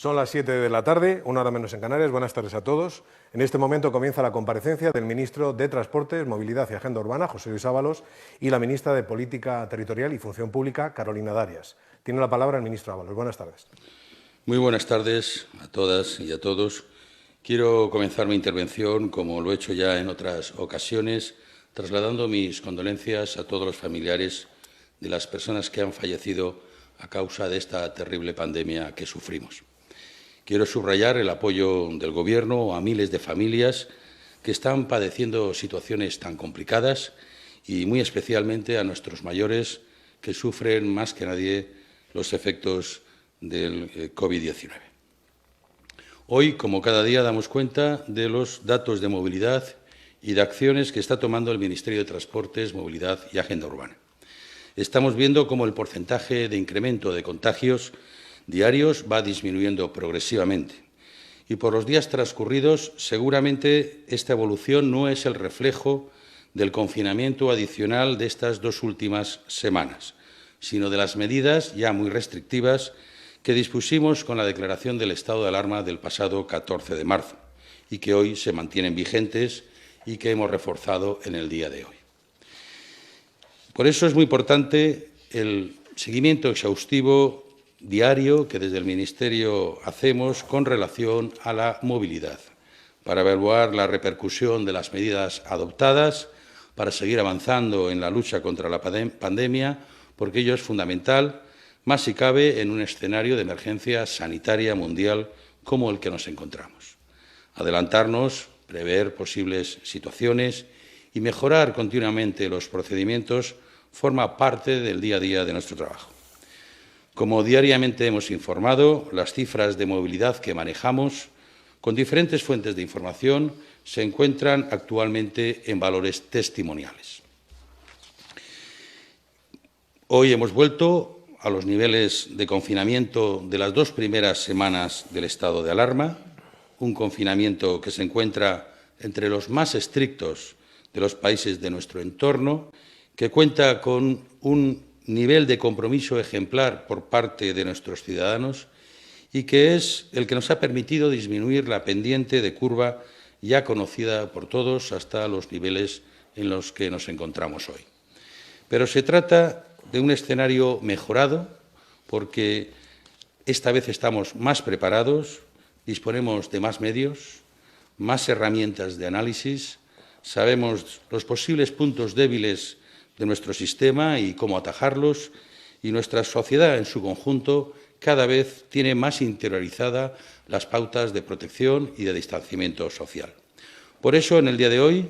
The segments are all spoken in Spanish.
Son las 7 de la tarde, una hora menos en Canarias. Buenas tardes a todos. En este momento comienza la comparecencia del ministro de Transportes, Movilidad y Agenda Urbana, José Luis Ábalos, y la ministra de Política Territorial y Función Pública, Carolina Darias. Tiene la palabra el ministro Ábalos. Buenas tardes. Muy buenas tardes a todas y a todos. Quiero comenzar mi intervención, como lo he hecho ya en otras ocasiones, trasladando mis condolencias a todos los familiares de las personas que han fallecido a causa de esta terrible pandemia que sufrimos. Quiero subrayar el apoyo del Gobierno a miles de familias que están padeciendo situaciones tan complicadas y muy especialmente a nuestros mayores que sufren más que nadie los efectos del COVID-19. Hoy, como cada día, damos cuenta de los datos de movilidad y de acciones que está tomando el Ministerio de Transportes, Movilidad y Agenda Urbana. Estamos viendo cómo el porcentaje de incremento de contagios diarios va disminuyendo progresivamente. Y por los días transcurridos, seguramente esta evolución no es el reflejo del confinamiento adicional de estas dos últimas semanas, sino de las medidas ya muy restrictivas que dispusimos con la declaración del estado de alarma del pasado 14 de marzo y que hoy se mantienen vigentes y que hemos reforzado en el día de hoy. Por eso es muy importante el seguimiento exhaustivo diario que desde el Ministerio hacemos con relación a la movilidad, para evaluar la repercusión de las medidas adoptadas, para seguir avanzando en la lucha contra la pandemia, porque ello es fundamental, más si cabe en un escenario de emergencia sanitaria mundial como el que nos encontramos. Adelantarnos, prever posibles situaciones y mejorar continuamente los procedimientos forma parte del día a día de nuestro trabajo. Como diariamente hemos informado, las cifras de movilidad que manejamos con diferentes fuentes de información se encuentran actualmente en valores testimoniales. Hoy hemos vuelto a los niveles de confinamiento de las dos primeras semanas del estado de alarma, un confinamiento que se encuentra entre los más estrictos de los países de nuestro entorno, que cuenta con un nivel de compromiso ejemplar por parte de nuestros ciudadanos y que es el que nos ha permitido disminuir la pendiente de curva ya conocida por todos hasta los niveles en los que nos encontramos hoy. Pero se trata de un escenario mejorado porque esta vez estamos más preparados, disponemos de más medios, más herramientas de análisis, sabemos los posibles puntos débiles de nuestro sistema y cómo atajarlos, y nuestra sociedad en su conjunto cada vez tiene más interiorizada las pautas de protección y de distanciamiento social. Por eso, en el día de hoy,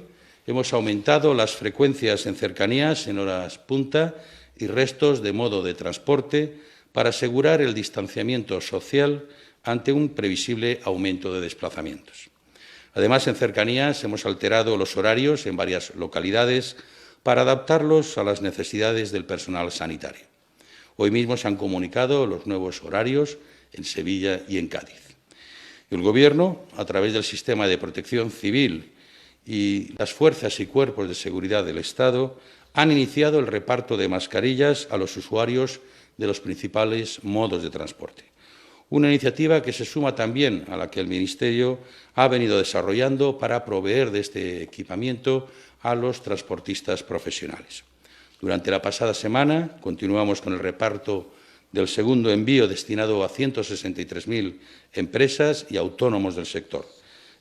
hemos aumentado las frecuencias en cercanías en horas punta y restos de modo de transporte para asegurar el distanciamiento social ante un previsible aumento de desplazamientos. Además, en cercanías hemos alterado los horarios en varias localidades para adaptarlos a las necesidades del personal sanitario. Hoy mismo se han comunicado los nuevos horarios en Sevilla y en Cádiz. El Gobierno, a través del sistema de protección civil y las fuerzas y cuerpos de seguridad del Estado, han iniciado el reparto de mascarillas a los usuarios de los principales modos de transporte. Una iniciativa que se suma también a la que el Ministerio ha venido desarrollando para proveer de este equipamiento a los transportistas profesionales. Durante la pasada semana continuamos con el reparto del segundo envío destinado a 163.000 empresas y autónomos del sector.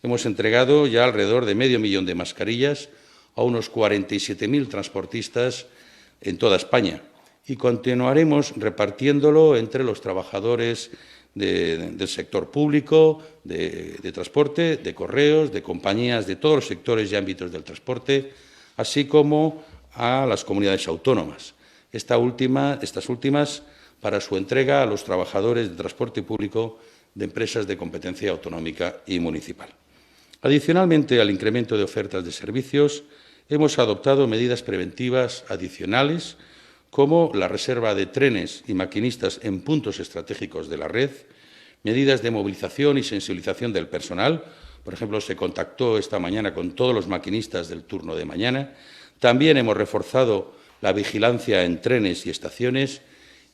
Hemos entregado ya alrededor de 500.000 de mascarillas a unos 47.000 transportistas en toda España y continuaremos repartiéndolo entre los trabajadores del sector público, de transporte, de correos, de compañías de todos los sectores y ámbitos del transporte, así como a las comunidades autónomas. Estas últimas para su entrega a los trabajadores de transporte público de empresas de competencia autonómica y municipal. Adicionalmente al incremento de ofertas de servicios, hemos adoptado medidas preventivas adicionales como la reserva de trenes y maquinistas en puntos estratégicos de la red, medidas de movilización y sensibilización del personal. Por ejemplo, se contactó esta mañana con todos los maquinistas del turno de mañana. También hemos reforzado la vigilancia en trenes y estaciones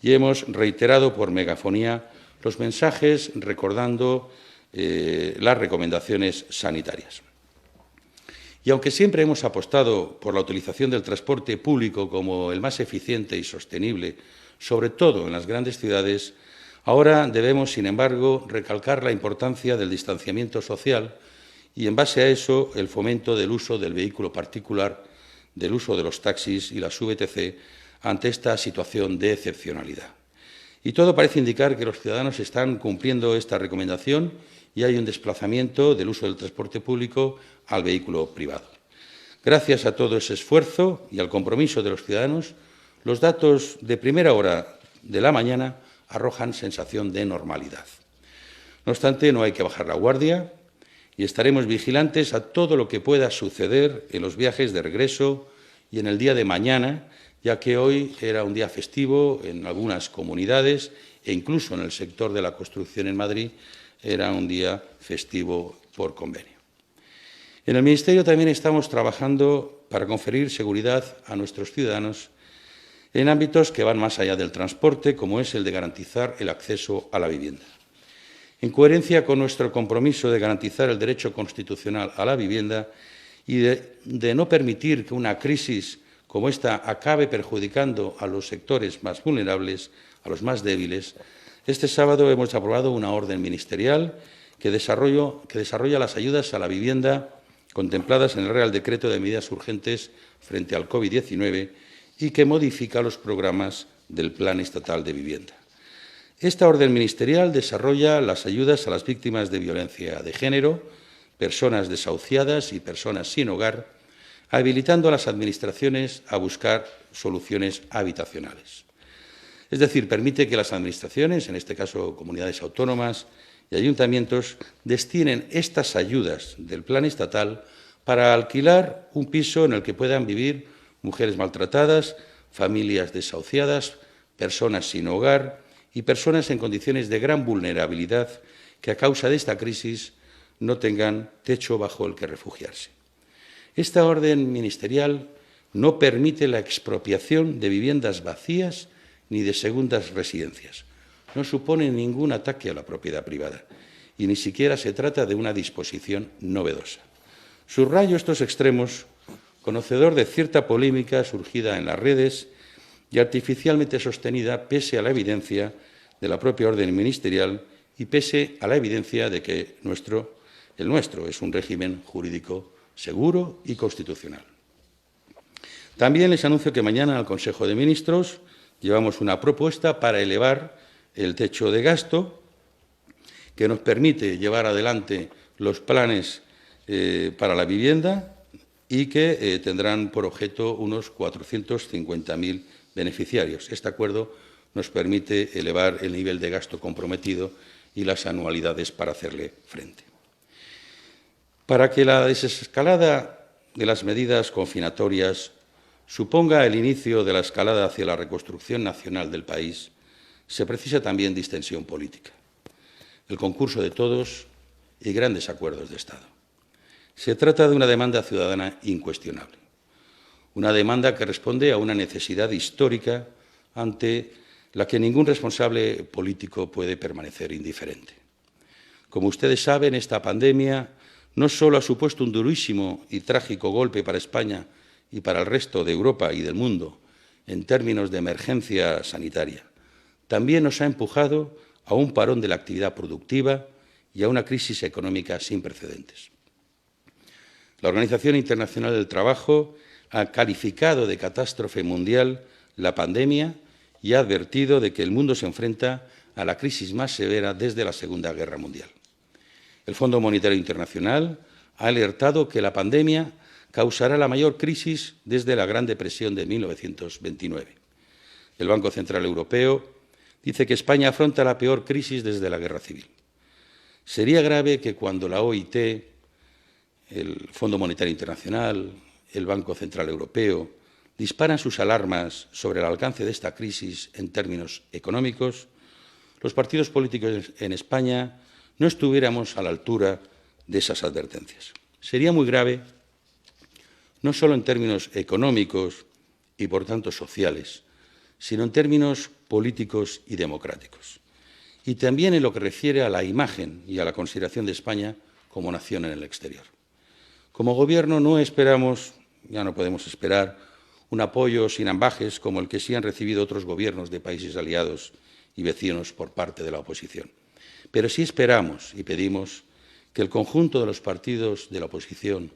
y hemos reiterado por megafonía los mensajes recordando las recomendaciones sanitarias. Y aunque siempre hemos apostado por la utilización del transporte público como el más eficiente y sostenible, sobre todo en las grandes ciudades, ahora debemos, sin embargo, recalcar la importancia del distanciamiento social y, en base a eso, el fomento del uso del vehículo particular, del uso de los taxis y las VTC ante esta situación de excepcionalidad. Y todo parece indicar que los ciudadanos están cumpliendo esta recomendación y hay un desplazamiento del uso del transporte público al vehículo privado. Gracias a todo ese esfuerzo y al compromiso de los ciudadanos, los datos de primera hora de la mañana arrojan sensación de normalidad. No obstante, no hay que bajar la guardia y estaremos vigilantes a todo lo que pueda suceder en los viajes de regreso y en el día de mañana, ya que hoy era un día festivo en algunas comunidades e incluso en el sector de la construcción en Madrid era un día festivo por convenio. En el Ministerio también estamos trabajando para conferir seguridad a nuestros ciudadanos en ámbitos que van más allá del transporte, como es el de garantizar el acceso a la vivienda. En coherencia con nuestro compromiso de garantizar el derecho constitucional a la vivienda y de no permitir que una crisis como esta acabe perjudicando a los sectores más vulnerables, a los más débiles, este sábado hemos aprobado una orden ministerial que desarrolla las ayudas a la vivienda contempladas en el Real Decreto de Medidas Urgentes frente al COVID-19 y que modifica los programas del Plan Estatal de Vivienda. Esta orden ministerial desarrolla las ayudas a las víctimas de violencia de género, personas desahuciadas y personas sin hogar, habilitando a las administraciones a buscar soluciones habitacionales. Es decir, permite que las administraciones, en este caso comunidades autónomas y ayuntamientos, destinen estas ayudas del plan estatal para alquilar un piso en el que puedan vivir mujeres maltratadas, familias desahuciadas, personas sin hogar y personas en condiciones de gran vulnerabilidad que a causa de esta crisis no tengan techo bajo el que refugiarse. Esta orden ministerial no permite la expropiación de viviendas vacías ni de segundas residencias. No supone ningún ataque a la propiedad privada y ni siquiera se trata de una disposición novedosa. Subrayo estos extremos, conocedor de cierta polémica surgida en las redes y artificialmente sostenida pese a la evidencia de la propia orden ministerial y pese a la evidencia de que el nuestro es un régimen jurídico seguro y constitucional. También les anuncio que mañana al Consejo de Ministros llevamos una propuesta para elevar el techo de gasto que nos permite llevar adelante los planes para la vivienda y que tendrán por objeto unos 450.000 beneficiarios. Este acuerdo nos permite elevar el nivel de gasto comprometido y las anualidades para hacerle frente. Para que la desescalada de las medidas confinatorias suponga el inicio de la escalada hacia la reconstrucción nacional del país, se precisa también distensión política, el concurso de todos y grandes acuerdos de Estado. Se trata de una demanda ciudadana incuestionable, una demanda que responde a una necesidad histórica ante la que ningún responsable político puede permanecer indiferente. Como ustedes saben, esta pandemia no solo ha supuesto un durísimo y trágico golpe para España y para el resto de Europa y del mundo en términos de emergencia sanitaria, también nos ha empujado a un parón de la actividad productiva y a una crisis económica sin precedentes. La Organización Internacional del Trabajo ha calificado de catástrofe mundial la pandemia y ha advertido de que el mundo se enfrenta a la crisis más severa desde la Segunda Guerra Mundial. El Fondo Monetario Internacional ha alertado que la pandemia causará la mayor crisis desde la Gran Depresión de 1929. El Banco Central Europeo dice que España afronta la peor crisis desde la Guerra Civil. Sería grave que cuando la OIT, el Fondo Monetario Internacional, el Banco Central Europeo disparan sus alarmas sobre el alcance de esta crisis en términos económicos, los partidos políticos en España no estuviéramos a la altura de esas advertencias. Sería muy grave, no solo en términos económicos y, por tanto, sociales, sino en términos políticos y democráticos. y también en lo que refiere a la imagen y a la consideración de España como nación en el exterior. Como Gobierno no esperamos, ya no podemos esperar, un apoyo sin ambages como el que sí han recibido otros gobiernos de países aliados y vecinos por parte de la oposición. Pero sí esperamos y pedimos que el conjunto de los partidos de la oposición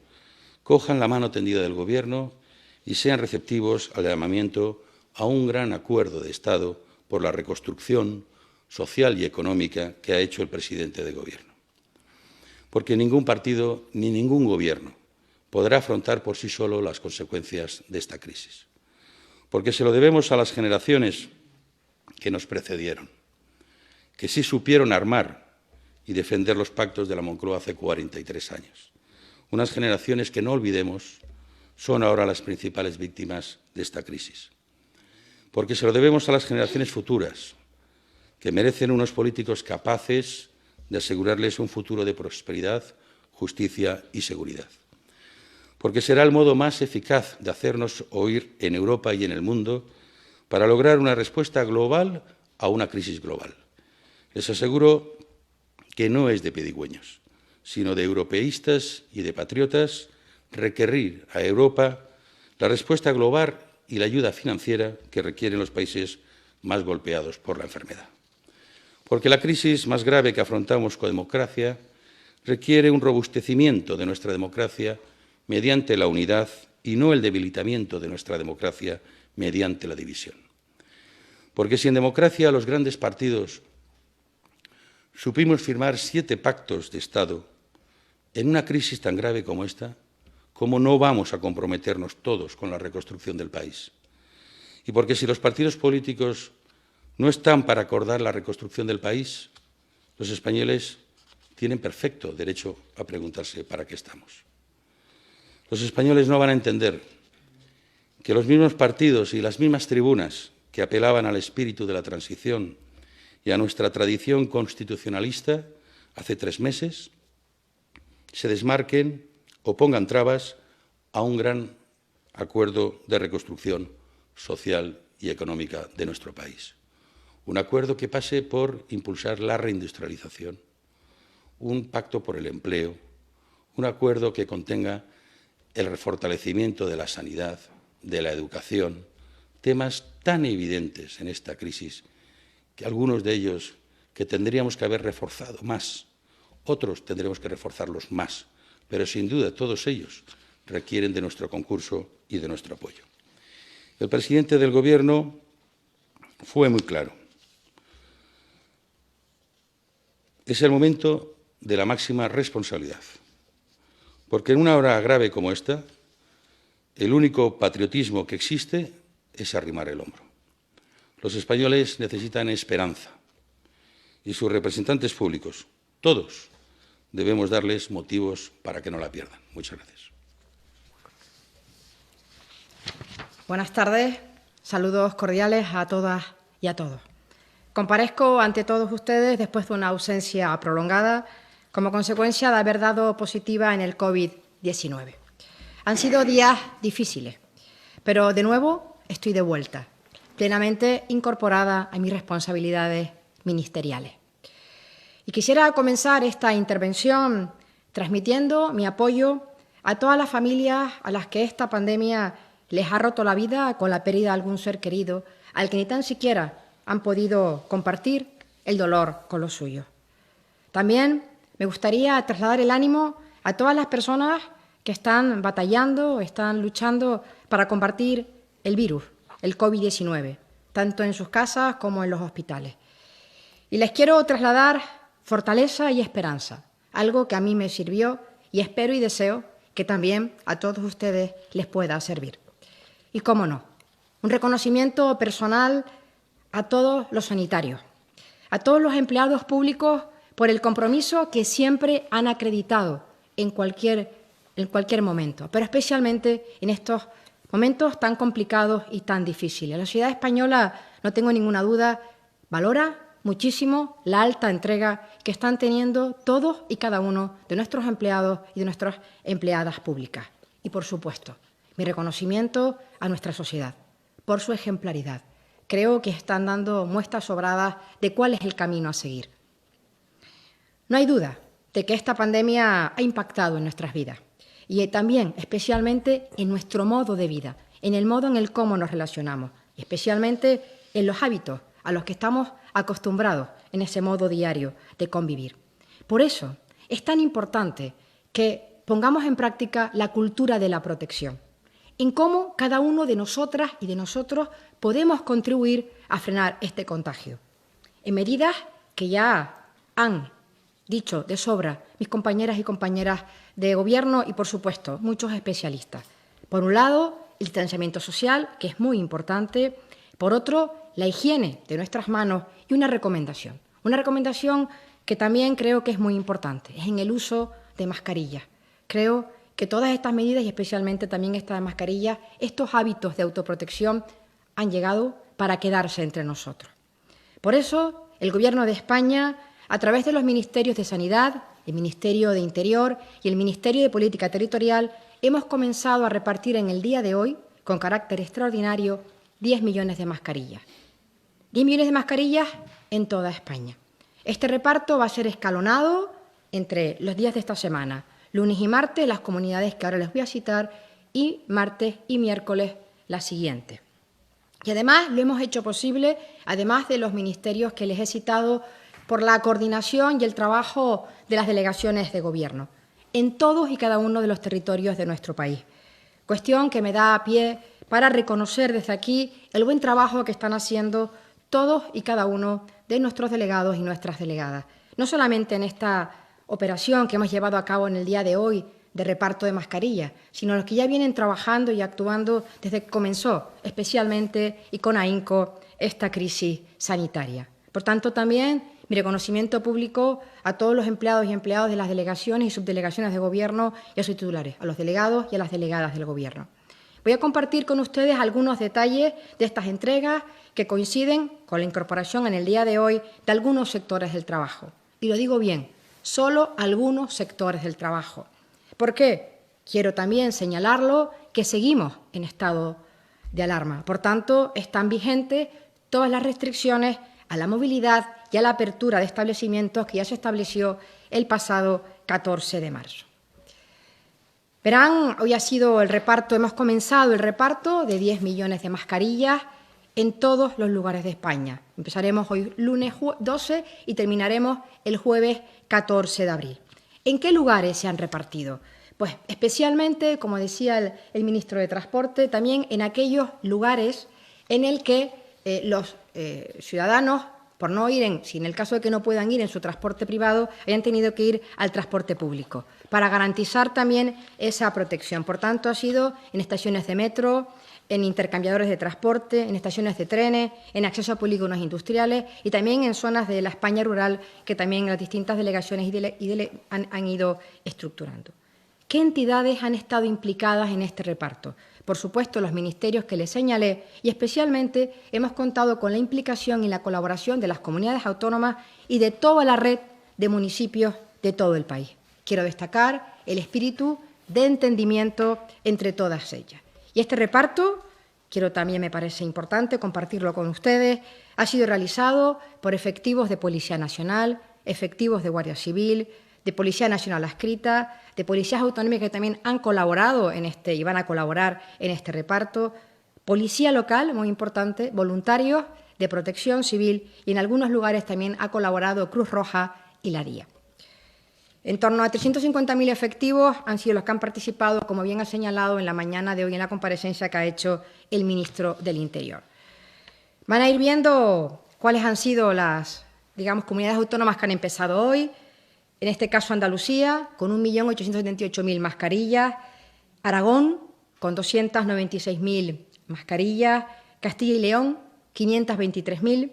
cojan la mano tendida del Gobierno y sean receptivos al llamamiento a un gran acuerdo de Estado por la reconstrucción social y económica que ha hecho el presidente del Gobierno. Porque ningún partido ni ningún Gobierno podrá afrontar por sí solo las consecuencias de esta crisis. Porque se lo debemos a las generaciones que nos precedieron, que sí supieron armar y defender los pactos de la Moncloa hace 43 años. Unas generaciones que, no olvidemos, son ahora las principales víctimas de esta crisis. Porque se lo debemos a las generaciones futuras, que merecen unos políticos capaces de asegurarles un futuro de prosperidad, justicia y seguridad. Porque será el modo más eficaz de hacernos oír en Europa y en el mundo para lograr una respuesta global a una crisis global. Les aseguro que no es de pedigüeños, sino de europeístas y de patriotas requerir a Europa la respuesta global y la ayuda financiera que requieren los países más golpeados por la enfermedad. Porque la crisis más grave que afrontamos como democracia requiere un robustecimiento de nuestra democracia mediante la unidad y no el debilitamiento de nuestra democracia mediante la división. Porque si en democracia los grandes partidos supimos firmar 7 pactos de Estado, en una crisis tan grave como esta, ¿cómo no vamos a comprometernos todos con la reconstrucción del país? Y porque si los partidos políticos no están para acordar la reconstrucción del país, los españoles tienen perfecto derecho a preguntarse para qué estamos. Los españoles no van a entender que los mismos partidos y las mismas tribunas que apelaban al espíritu de la transición y a nuestra tradición constitucionalista hace 3 meses se desmarquen o pongan trabas a un gran acuerdo de reconstrucción social y económica de nuestro país. Un acuerdo que pase por impulsar la reindustrialización, un pacto por el empleo, un acuerdo que contenga el fortalecimiento de la sanidad, de la educación, temas tan evidentes en esta crisis que algunos de ellos que tendríamos que haber reforzado más, otros tendremos que reforzarlos más, pero sin duda todos ellos requieren de nuestro concurso y de nuestro apoyo. El presidente del Gobierno fue muy claro. Es el momento de la máxima responsabilidad, porque en una hora grave como esta, el único patriotismo que existe es arrimar el hombro. Los españoles necesitan esperanza y sus representantes públicos, todos, debemos darles motivos para que no la pierdan. Muchas gracias. Buenas tardes, saludos cordiales a todas y a todos. Comparezco ante todos ustedes después de una ausencia prolongada como consecuencia de haber dado positiva en el COVID-19. Han sido días difíciles, pero de nuevo estoy de vuelta, plenamente incorporada a mis responsabilidades ministeriales. Y quisiera comenzar esta intervención transmitiendo mi apoyo a todas las familias a las que esta pandemia les ha roto la vida con la pérdida de algún ser querido, al que ni tan siquiera han podido compartir el dolor con los suyos. También me gustaría trasladar el ánimo a todas las personas que están batallando, están luchando para combatir el virus, el COVID-19, tanto en sus casas como en los hospitales. Y les quiero trasladar fortaleza y esperanza, algo que a mí me sirvió y espero y deseo que también a todos ustedes les pueda servir. Y cómo no, un reconocimiento personal a todos los sanitarios, a todos los empleados públicos por el compromiso que siempre han acreditado en cualquier momento, pero especialmente en estos momentos tan complicados y tan difíciles. La sociedad española, no tengo ninguna duda, valora muchísimo la alta entrega que están teniendo todos y cada uno de nuestros empleados y de nuestras empleadas públicas. Y, por supuesto, mi reconocimiento a nuestra sociedad por su ejemplaridad, creo que están dando muestras sobradas de cuál es el camino a seguir. No hay duda de que esta pandemia ha impactado en nuestras vidas y también, especialmente, en nuestro modo de vida, en el modo en el cómo nos relacionamos, especialmente en los hábitos a los que estamos acostumbrados en ese modo diario de convivir. Por eso es tan importante que pongamos en práctica la cultura de la protección, en cómo cada uno de nosotras y de nosotros podemos contribuir a frenar este contagio, en medidas que ya han dicho de sobra mis compañeras y compañeras de Gobierno y, por supuesto, muchos especialistas. Por un lado, el distanciamiento social, que es muy importante. Por otro, la higiene de nuestras manos y una recomendación que también creo que es muy importante, es en el uso de mascarillas. Creo que todas estas medidas, y especialmente también esta de mascarillas, estos hábitos de autoprotección han llegado para quedarse entre nosotros. Por eso, el Gobierno de España, a través de los Ministerios de Sanidad, el Ministerio de Interior y el Ministerio de Política Territorial, hemos comenzado a repartir en el día de hoy, con carácter extraordinario, 10 millones de mascarillas. 10 millones de mascarillas en toda España. Este reparto va a ser escalonado entre los días de esta semana, lunes y martes, las comunidades que ahora les voy a citar, y martes y miércoles la siguiente. Y además lo hemos hecho posible, además de los ministerios que les he citado, por la coordinación y el trabajo de las delegaciones de Gobierno en todos y cada uno de los territorios de nuestro país. Cuestión que me da pie para reconocer desde aquí el buen trabajo que están haciendo todos y cada uno de nuestros delegados y nuestras delegadas, no solamente en esta operación que hemos llevado a cabo en el día de hoy de reparto de mascarillas, sino los que ya vienen trabajando y actuando desde que comenzó, especialmente y con ahínco, esta crisis sanitaria. Por tanto, también mi reconocimiento público a todos los empleados y empleadas de las delegaciones y subdelegaciones de Gobierno y a sus titulares, a los delegados y a las delegadas del Gobierno. Voy a compartir con ustedes algunos detalles de estas entregas que coinciden con la incorporación en el día de hoy de algunos sectores del trabajo. Y lo digo bien, solo algunos sectores del trabajo. ¿Por qué? Quiero también señalarlo que seguimos en estado de alarma. Por tanto, están vigentes todas las restricciones a la movilidad y a la apertura de establecimientos que ya se estableció el pasado 14 de marzo. Verán, hoy ha sido el reparto, hemos comenzado el reparto de 10 millones de mascarillas en todos los lugares de España. Empezaremos hoy lunes 12 y terminaremos el jueves 14 de abril. ¿En qué lugares se han repartido? Pues especialmente, como decía el ministro de Transporte, también en aquellos lugares en el que los ciudadanos, por no ir si en el caso de que no puedan ir en su transporte privado, hayan tenido que ir al transporte público, para garantizar también esa protección. Por tanto, ha sido en estaciones de metro, en intercambiadores de transporte, en estaciones de trenes, en acceso a polígonos industriales y también en zonas de la España rural que también las distintas delegaciones han ido estructurando. ¿Qué entidades han estado implicadas en este reparto? Por supuesto, los ministerios que les señalé y especialmente hemos contado con la implicación y la colaboración de las comunidades autónomas y de toda la red de municipios de todo el país. Quiero destacar el espíritu de entendimiento entre todas ellas. Y este reparto, también me parece importante compartirlo con ustedes, ha sido realizado por efectivos de Policía Nacional, efectivos de Guardia Civil, de Policía Nacional Adscrita, de policías autonómicas que también han colaborado en y van a colaborar en este reparto, policía local, muy importante, voluntarios de protección civil y en algunos lugares también ha colaborado Cruz Roja y la DIA. En torno a 350.000 efectivos han sido los que han participado, como bien ha señalado en la mañana de hoy en la comparecencia que ha hecho el ministro del Interior. Van a ir viendo cuáles han sido las, comunidades autónomas que han empezado hoy. En este caso, Andalucía, con 1.878.000 mascarillas, Aragón, con 296.000 mascarillas, Castilla y León, 523.000,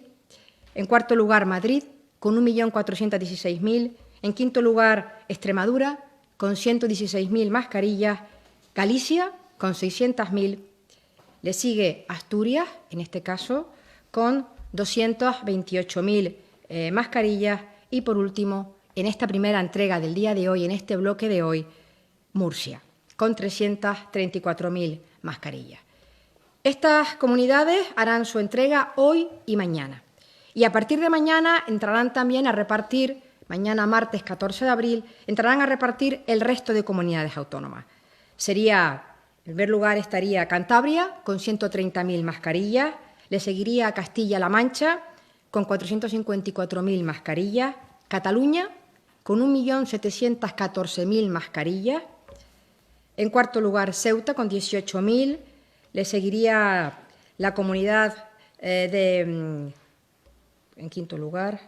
en cuarto lugar, Madrid, con 1.416.000, en quinto lugar, Extremadura, con 116.000 mascarillas, Galicia, con 600.000, le sigue Asturias, en este caso, con 228.000 mascarillas y, por último, en esta primera entrega del día de hoy, en este bloque de hoy, Murcia, con 334.000 mascarillas. Estas comunidades harán su entrega hoy y mañana. Y a partir de mañana entrarán también a repartir, mañana martes 14 de abril, entrarán a repartir el resto de comunidades autónomas. En primer lugar estaría Cantabria con 130.000 mascarillas, le seguiría Castilla-La Mancha con 454.000 mascarillas, Cataluña con 1.714.000 mascarillas, en cuarto lugar Ceuta con 18.000, le seguiría la comunidad en quinto lugar,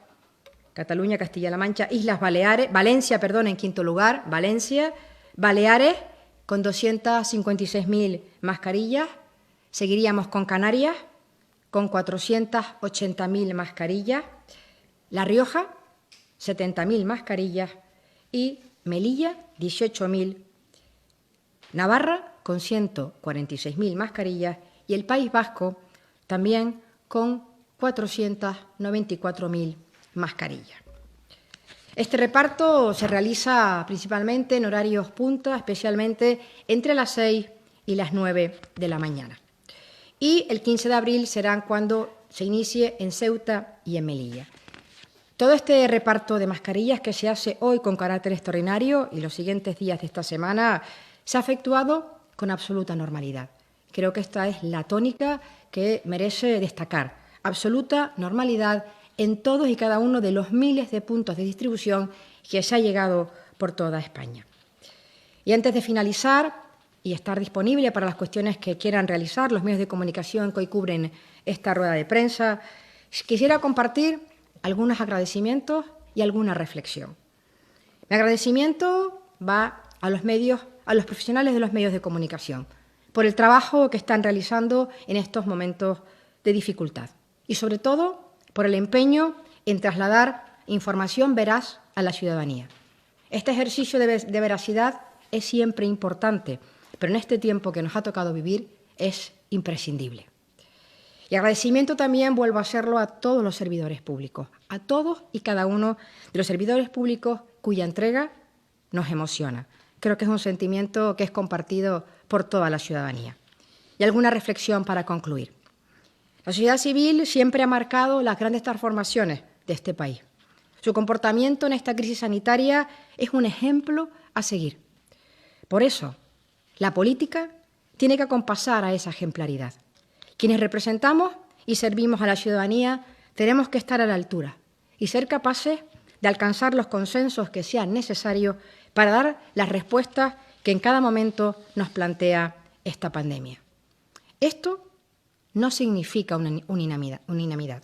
Cataluña, Castilla-La Mancha, Islas Baleares, Valencia, perdón, en quinto lugar, Valencia, Baleares con 256.000 mascarillas, seguiríamos con Canarias con 480.000 mascarillas, La Rioja, 70.000 mascarillas y Melilla, 18.000, Navarra con 146.000 mascarillas y el País Vasco también con 494.000 mascarillas. Este reparto se realiza principalmente en horarios punta, especialmente entre las 6 y las 9 de la mañana. Y el 15 de abril será cuando se inicie en Ceuta y en Melilla. Todo este reparto de mascarillas que se hace hoy con carácter extraordinario y los siguientes días de esta semana se ha efectuado con absoluta normalidad. Creo que esta es la tónica que merece destacar. Absoluta normalidad en todos y cada uno de los miles de puntos de distribución que se ha llegado por toda España. Y antes de finalizar y estar disponible para las cuestiones que quieran realizar los medios de comunicación que hoy cubren esta rueda de prensa, quisiera compartir algunos agradecimientos y alguna reflexión. Mi agradecimiento va a los profesionales de los medios de comunicación, por el trabajo que están realizando en estos momentos de dificultad y, sobre todo, por el empeño en trasladar información veraz a la ciudadanía. Este ejercicio de veracidad es siempre importante, pero en este tiempo que nos ha tocado vivir es imprescindible. Y agradecimiento también vuelvo a hacerlo a todos los servidores públicos, a todos y cada uno de los servidores públicos cuya entrega nos emociona. Creo que es un sentimiento que es compartido por toda la ciudadanía. Y alguna reflexión para concluir. La sociedad civil siempre ha marcado las grandes transformaciones de este país. Su comportamiento en esta crisis sanitaria es un ejemplo a seguir. Por eso, la política tiene que acompasar a esa ejemplaridad. Quienes representamos y servimos a la ciudadanía tenemos que estar a la altura y ser capaces de alcanzar los consensos que sean necesarios para dar las respuestas que en cada momento nos plantea esta pandemia. Esto no significa unanimidad.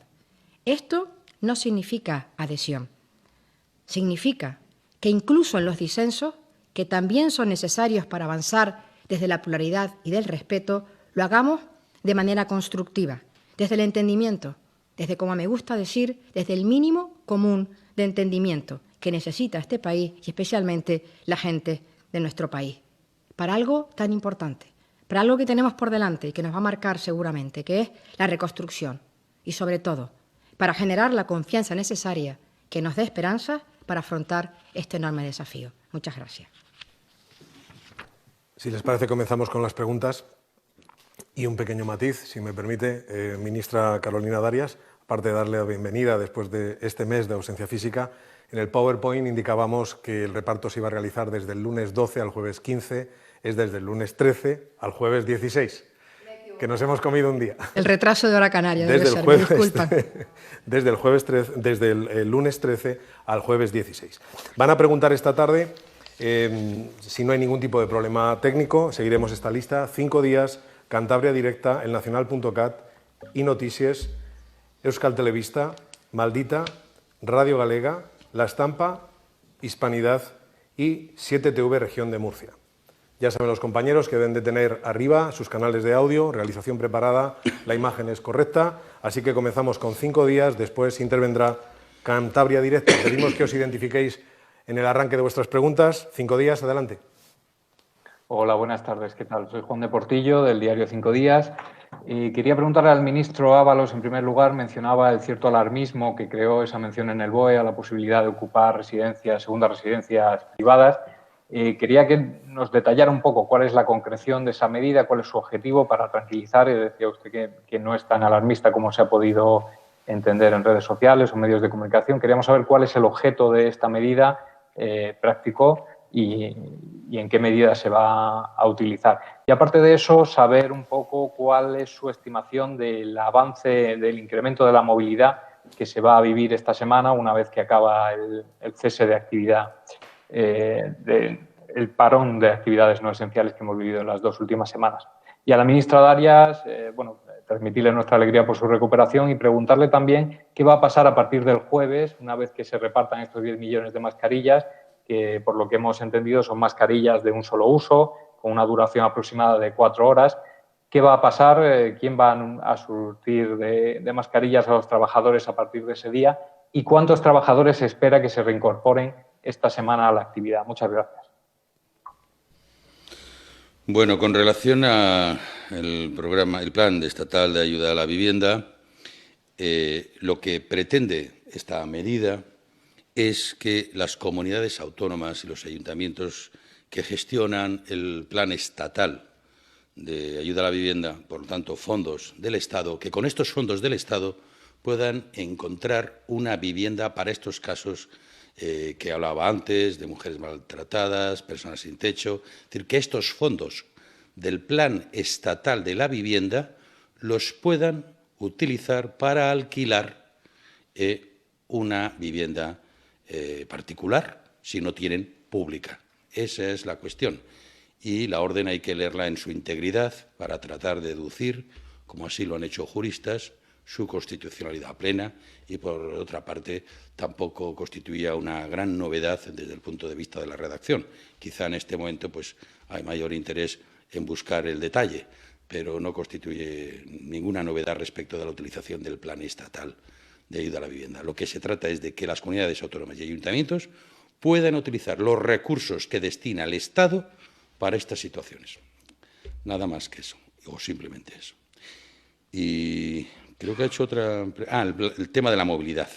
Esto no significa adhesión. Significa que incluso en los disensos, que también son necesarios para avanzar desde la pluralidad y del respeto, lo hagamos de manera constructiva, desde el entendimiento, desde, como me gusta decir, desde el mínimo común de entendimiento que necesita este país y especialmente la gente de nuestro país, para algo tan importante, para algo que tenemos por delante y que nos va a marcar seguramente, que es la reconstrucción y, sobre todo, para generar la confianza necesaria que nos dé esperanza para afrontar este enorme desafío. Muchas gracias. Si les parece, comenzamos con las preguntas. Y un pequeño matiz, si me permite, ministra Carolina Darias, aparte de darle la bienvenida después de este mes de ausencia física, en el PowerPoint indicábamos que el reparto se iba a realizar desde el lunes 12 al jueves 15, es desde el lunes 13 al jueves 16, que nos hemos comido un día. El retraso de hora canaria, desde debe el ser, jueves, me disculpan. Desde el lunes 13 al jueves 16. Van a preguntar esta tarde, si no hay ningún tipo de problema técnico, seguiremos esta lista, 5 días, Cantabria Directa, el Nacional.cat, iNotícies, Euskal Telebista, Maldita, Radio Galega, La Estampa, Hispanidad y 7TV Región de Murcia. Ya saben los compañeros que deben de tener arriba sus canales de audio, realización preparada, la imagen es correcta, así que comenzamos con 5 días, después intervendrá Cantabria Directa. Pedimos que os identifiquéis en el arranque de vuestras preguntas. 5 días, adelante. Hola, buenas tardes. ¿Qué tal? Soy Juan de Portillo, del diario 5 Días. Y quería preguntarle al ministro Ábalos, en primer lugar, mencionaba el cierto alarmismo que creó esa mención en el BOE a la posibilidad de ocupar residencias, segundas residencias privadas. Quería que nos detallara un poco cuál es la concreción de esa medida, cuál es su objetivo para tranquilizar. Decía usted que no es tan alarmista como se ha podido entender en redes sociales o medios de comunicación. Queríamos saber cuál es el objeto de esta medida práctico y en qué medida se va a utilizar. Y aparte de eso, saber un poco cuál es su estimación del avance, del incremento de la movilidad que se va a vivir esta semana una vez que acaba el cese de actividad, el parón de actividades no esenciales que hemos vivido en las 2 últimas semanas. Y a la ministra Darias, transmitirle nuestra alegría por su recuperación y preguntarle también qué va a pasar a partir del jueves, una vez que se repartan estos 10 millones de mascarillas, que por lo que hemos entendido son mascarillas de un solo uso, con una duración aproximada de 4 horas. ¿Qué va a pasar? ¿Quién va a surtir de mascarillas a los trabajadores a partir de ese día? ¿Y cuántos trabajadores se espera que se reincorporen esta semana a la actividad? Muchas gracias. Bueno, con relación al plan estatal de ayuda a la vivienda, lo que pretende esta medida es que las comunidades autónomas y los ayuntamientos que gestionan el plan estatal de ayuda a la vivienda, por lo tanto, fondos del Estado, que con estos fondos del Estado puedan encontrar una vivienda para estos casos que hablaba antes, de mujeres maltratadas, personas sin techo. Es decir, que estos fondos del Plan Estatal de la Vivienda los puedan utilizar para alquilar una vivienda particular, si no tienen pública. Esa es la cuestión. Y la orden hay que leerla en su integridad para tratar de deducir, como así lo han hecho juristas, su constitucionalidad plena y, por otra parte, tampoco constituía una gran novedad desde el punto de vista de la redacción. Quizá en este momento pues, hay mayor interés en buscar el detalle, pero no constituye ninguna novedad respecto de la utilización del Plan Estatal de Ayuda a la Vivienda. Lo que se trata es de que las comunidades autónomas y ayuntamientos puedan utilizar los recursos que destina el Estado para estas situaciones. Nada más que eso, o simplemente eso. Y creo que ha hecho otra... el tema de la movilidad.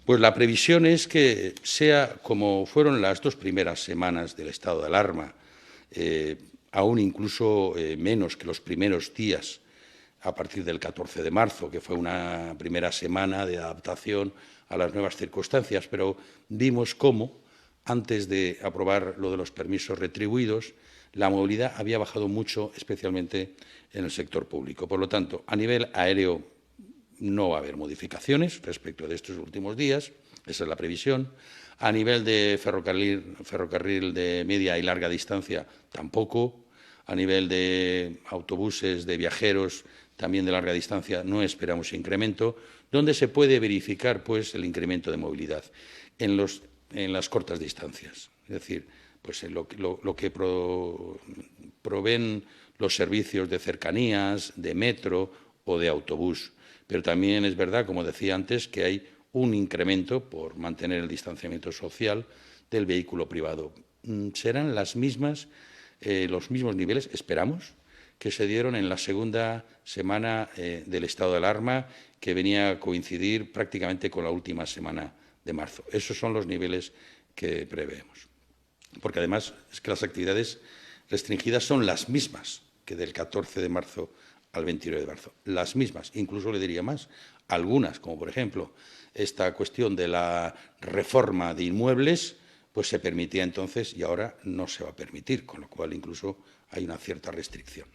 Pues la previsión es que sea como fueron las 2 primeras semanas del estado de alarma, aún incluso menos que los primeros días a partir del 14 de marzo, que fue una primera semana de adaptación a las nuevas circunstancias, pero vimos cómo, antes de aprobar lo de los permisos retribuidos, la movilidad había bajado mucho, especialmente en el sector público. Por lo tanto, a nivel aéreo no va a haber modificaciones respecto de estos últimos días, esa es la previsión. A nivel de ferrocarril de media y larga distancia, tampoco. A nivel de autobuses de viajeros, también de larga distancia, no esperamos incremento. ¿Dónde se puede verificar pues, el incremento de movilidad? En las cortas distancias. Es decir, pues en lo que proveen los servicios de cercanías, de metro o de autobús. Pero también es verdad, como decía antes, que hay un incremento por mantener el distanciamiento social del vehículo privado. Serán los mismos niveles, esperamos, que se dieron en la segunda semana del estado de alarma, que venía a coincidir prácticamente con la última semana de marzo. Esos son los niveles que preveemos. Porque además es que las actividades restringidas son las mismas que del 14 de marzo al 29 de marzo. Las mismas, incluso le diría más, algunas, como por ejemplo esta cuestión de la reforma de inmuebles, pues se permitía entonces y ahora no se va a permitir, con lo cual incluso hay una cierta restricción.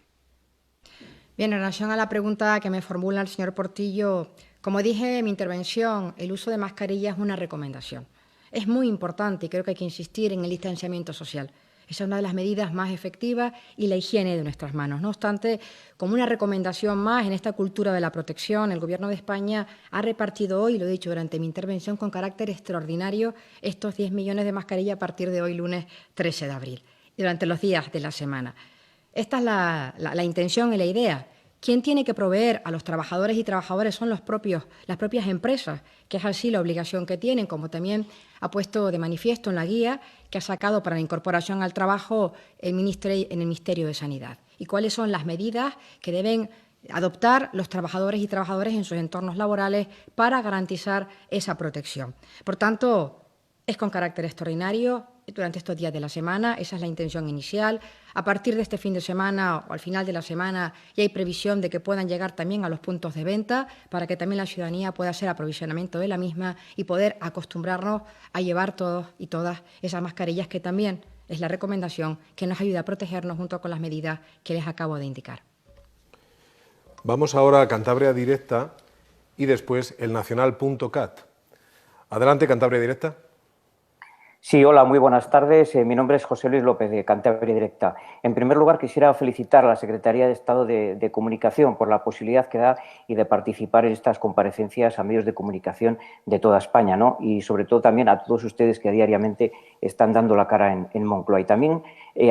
Bien, en relación a la pregunta que me formula el señor Portillo, como dije en mi intervención, el uso de mascarillas es una recomendación. Es muy importante y creo que hay que insistir en el distanciamiento social. Esa es una de las medidas más efectivas y la higiene de nuestras manos. No obstante, como una recomendación más en esta cultura de la protección, el Gobierno de España ha repartido hoy, lo he dicho durante mi intervención, con carácter extraordinario estos 10 millones de mascarillas a partir de hoy, lunes 13 de abril, y durante los días de la semana. Esta es la intención y la idea. ¿Quién tiene que proveer a los trabajadores y trabajadoras? Son las propias empresas, que es así la obligación que tienen, como también ha puesto de manifiesto en la guía que ha sacado para la incorporación al trabajo en el Ministerio de Sanidad. ¿Y cuáles son las medidas que deben adoptar los trabajadores y trabajadoras en sus entornos laborales para garantizar esa protección? Por tanto, es con carácter extraordinario, durante estos días de la semana. Esa es la intención inicial. A partir de este fin de semana o al final de la semana ya hay previsión de que puedan llegar también a los puntos de venta para que también la ciudadanía pueda hacer aprovisionamiento de la misma y poder acostumbrarnos a llevar todos y todas esas mascarillas, que también es la recomendación que nos ayuda a protegernos junto con las medidas que les acabo de indicar. Vamos ahora a Cantabria Directa y después el nacional.cat. Adelante, Cantabria Directa. Sí, hola, muy buenas tardes. Mi nombre es José Luis López, de Cantabria Directa. En primer lugar, quisiera felicitar a la Secretaría de Estado de Comunicación por la posibilidad que da y de participar en estas comparecencias a medios de comunicación de toda España, ¿no? Y sobre todo también a todos ustedes que diariamente están dando la cara en Moncloa. Y también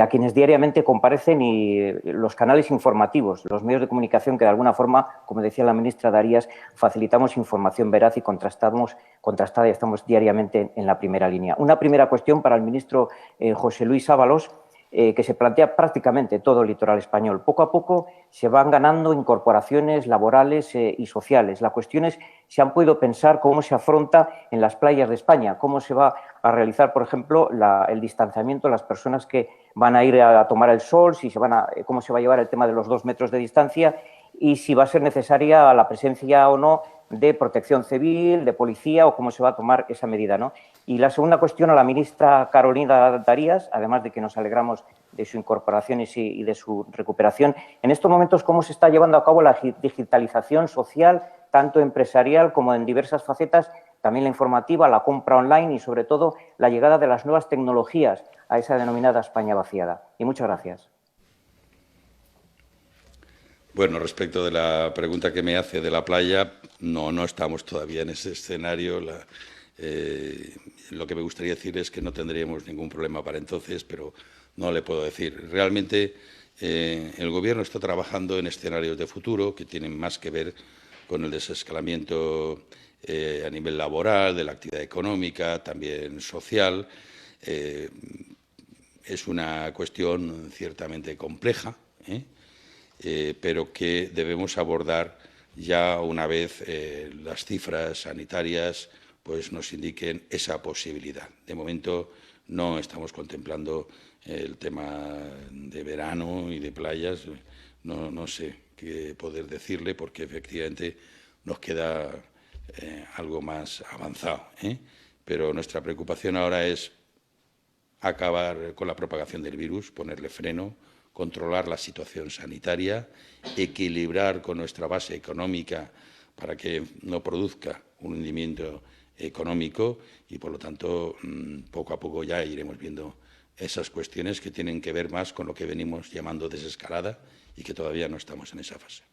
a quienes diariamente comparecen y los canales informativos, los medios de comunicación que de alguna forma, como decía la ministra Darias, facilitamos información veraz y contrastada y estamos diariamente en la primera línea. Una primera cuestión para el ministro José Luis Ábalos, que se plantea prácticamente todo el litoral español. Poco a poco se van ganando incorporaciones laborales y sociales. La cuestión es si han podido pensar cómo se afronta en las playas de España, cómo se va a realizar, por ejemplo, el distanciamiento de las personas que van a ir a tomar el sol, cómo se va a llevar el tema de los 2 metros de distancia y si va a ser necesaria la presencia o no de protección civil, de policía o cómo se va a tomar esa medida, ¿no? Y la segunda cuestión a la ministra Carolina Darias, además de que nos alegramos de su incorporación y de su recuperación, en estos momentos, ¿cómo se está llevando a cabo la digitalización social, tanto empresarial como en diversas facetas, también la informativa, la compra online y, sobre todo, la llegada de las nuevas tecnologías a esa denominada España vaciada? Y muchas gracias. Bueno, respecto de la pregunta que me hace de la playa, no estamos todavía en ese escenario. Lo que me gustaría decir es que no tendríamos ningún problema para entonces, pero no le puedo decir. Realmente el Gobierno está trabajando en escenarios de futuro que tienen más que ver con el desescalamiento a nivel laboral, de la actividad económica, también social. Es una cuestión ciertamente compleja, pero que debemos abordar ya una vez las cifras sanitarias pues nos indiquen esa posibilidad. De momento no estamos contemplando el tema de verano y de playas. No sé qué poder decirle porque efectivamente nos queda algo más avanzado, Pero nuestra preocupación ahora es acabar con la propagación del virus, ponerle freno, controlar la situación sanitaria, equilibrar con nuestra base económica para que no produzca un hundimiento económico y, por lo tanto, poco a poco ya iremos viendo esas cuestiones que tienen que ver más con lo que venimos llamando desescalada y que todavía no estamos en esa fase.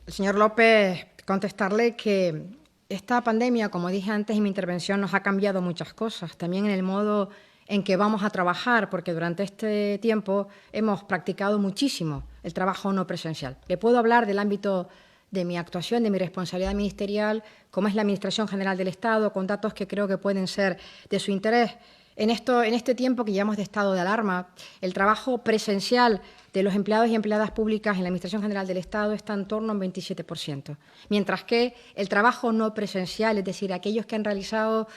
Señor López, contestarle que esta pandemia, como dije antes en mi intervención, nos ha cambiado muchas cosas, también en el modo en que vamos a trabajar, porque durante este tiempo hemos practicado muchísimo el trabajo no presencial. Le puedo hablar del ámbito de mi actuación, de mi responsabilidad ministerial, como es la Administración General del Estado, con datos que creo que pueden ser de su interés. En este tiempo que llevamos de estado de alarma, el trabajo presencial de los empleados y empleadas públicas en la Administración General del Estado está en torno a un 27%, mientras que el trabajo no presencial, es decir, aquellos que han realizado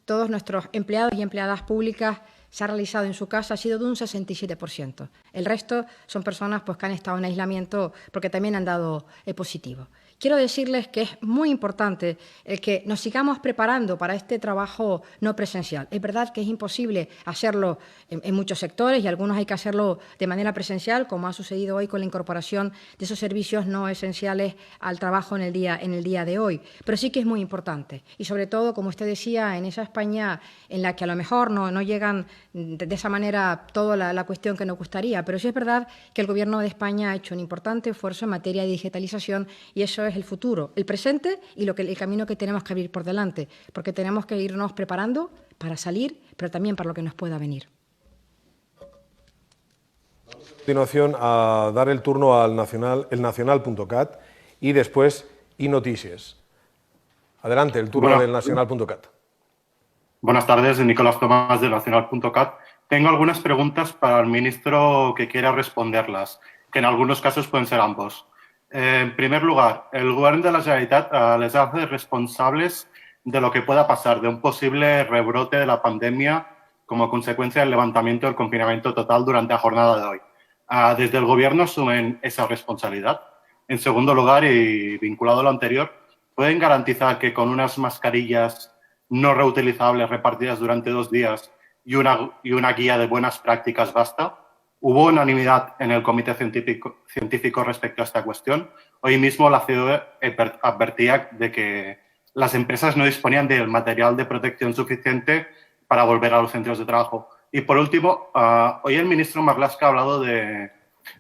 todos nuestros empleados y empleadas públicas, se ha realizado en su casa, ha sido de un 67%. El resto son personas pues, que han estado en aislamiento porque también han dado positivo. Quiero decirles que es muy importante el que nos sigamos preparando para este trabajo no presencial. Es verdad que es imposible hacerlo en muchos sectores y algunos hay que hacerlo de manera presencial, como ha sucedido hoy con la incorporación de esos servicios no esenciales al trabajo en el día de hoy. Pero sí que es muy importante y, sobre todo, como usted decía, en esa España en la que a lo mejor no llegan de esa manera toda la cuestión que nos gustaría, pero sí es verdad que el Gobierno de España ha hecho un importante esfuerzo en materia de digitalización y eso es el futuro, el presente y el camino que tenemos que abrir por delante, porque tenemos que irnos preparando para salir, pero también para lo que nos pueda venir. A continuación, a dar el turno al nacional.cat y después iNoticias. Adelante, el turno del nacional.cat. Buenas tardes, Nicolás Tomás de nacional.cat. Tengo algunas preguntas para el ministro que quiera responderlas, que en algunos casos pueden ser ambos. En primer lugar, el Gobierno de la Generalitat les hace responsables de lo que pueda pasar, de un posible rebrote de la pandemia como consecuencia del levantamiento del confinamiento total durante la jornada de hoy. ¿Desde el Gobierno asumen esa responsabilidad? En segundo lugar, y vinculado a lo anterior, ¿pueden garantizar que con unas mascarillas no reutilizables repartidas durante 2 días y una guía de buenas prácticas basta? ¿Hubo unanimidad en el Comité Científico respecto a esta cuestión? Hoy mismo la COE advertía de que las empresas no disponían del material de protección suficiente para volver a los centros de trabajo. Y por último, hoy el ministro Marlaska ha hablado de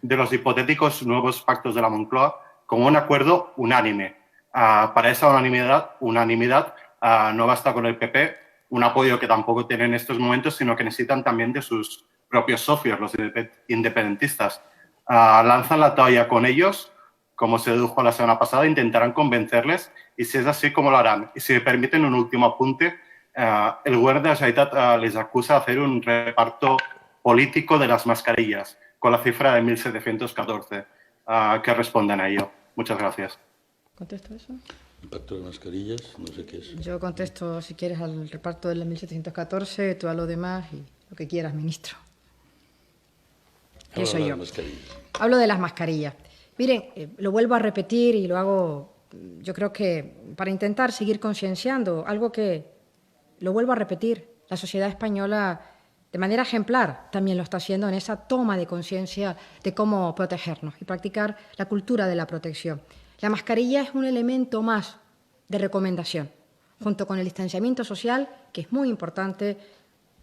los hipotéticos nuevos pactos de la Moncloa como un acuerdo unánime. Para esa unanimidad no basta con el PP, un apoyo que tampoco tienen en estos momentos, sino que necesitan también de sus propios socios, los independentistas. ¿Lanzan la toalla con ellos, como se dedujo la semana pasada? ¿Intentarán convencerles? Y si es así, ¿cómo lo harán? Y si me permiten un último apunte, el Govern de la Generalitat les acusa de hacer un reparto político de las mascarillas, con la cifra de 1.714. ¿Qué responden a ello? Muchas gracias. ¿Contesto eso? El pacto de mascarillas, no sé qué es. Yo contesto, si quieres, al reparto de las 1.714, tú a lo demás y lo que quieras, ministro. ¿Qué soy yo? Hablo de las mascarillas. Miren, lo vuelvo a repetir y lo hago, yo creo que para intentar seguir concienciando, algo que, lo vuelvo a repetir, la sociedad española de manera ejemplar también lo está haciendo en esa toma de conciencia de cómo protegernos y practicar la cultura de la protección. La mascarilla es un elemento más de recomendación, junto con el distanciamiento social, que es muy importante,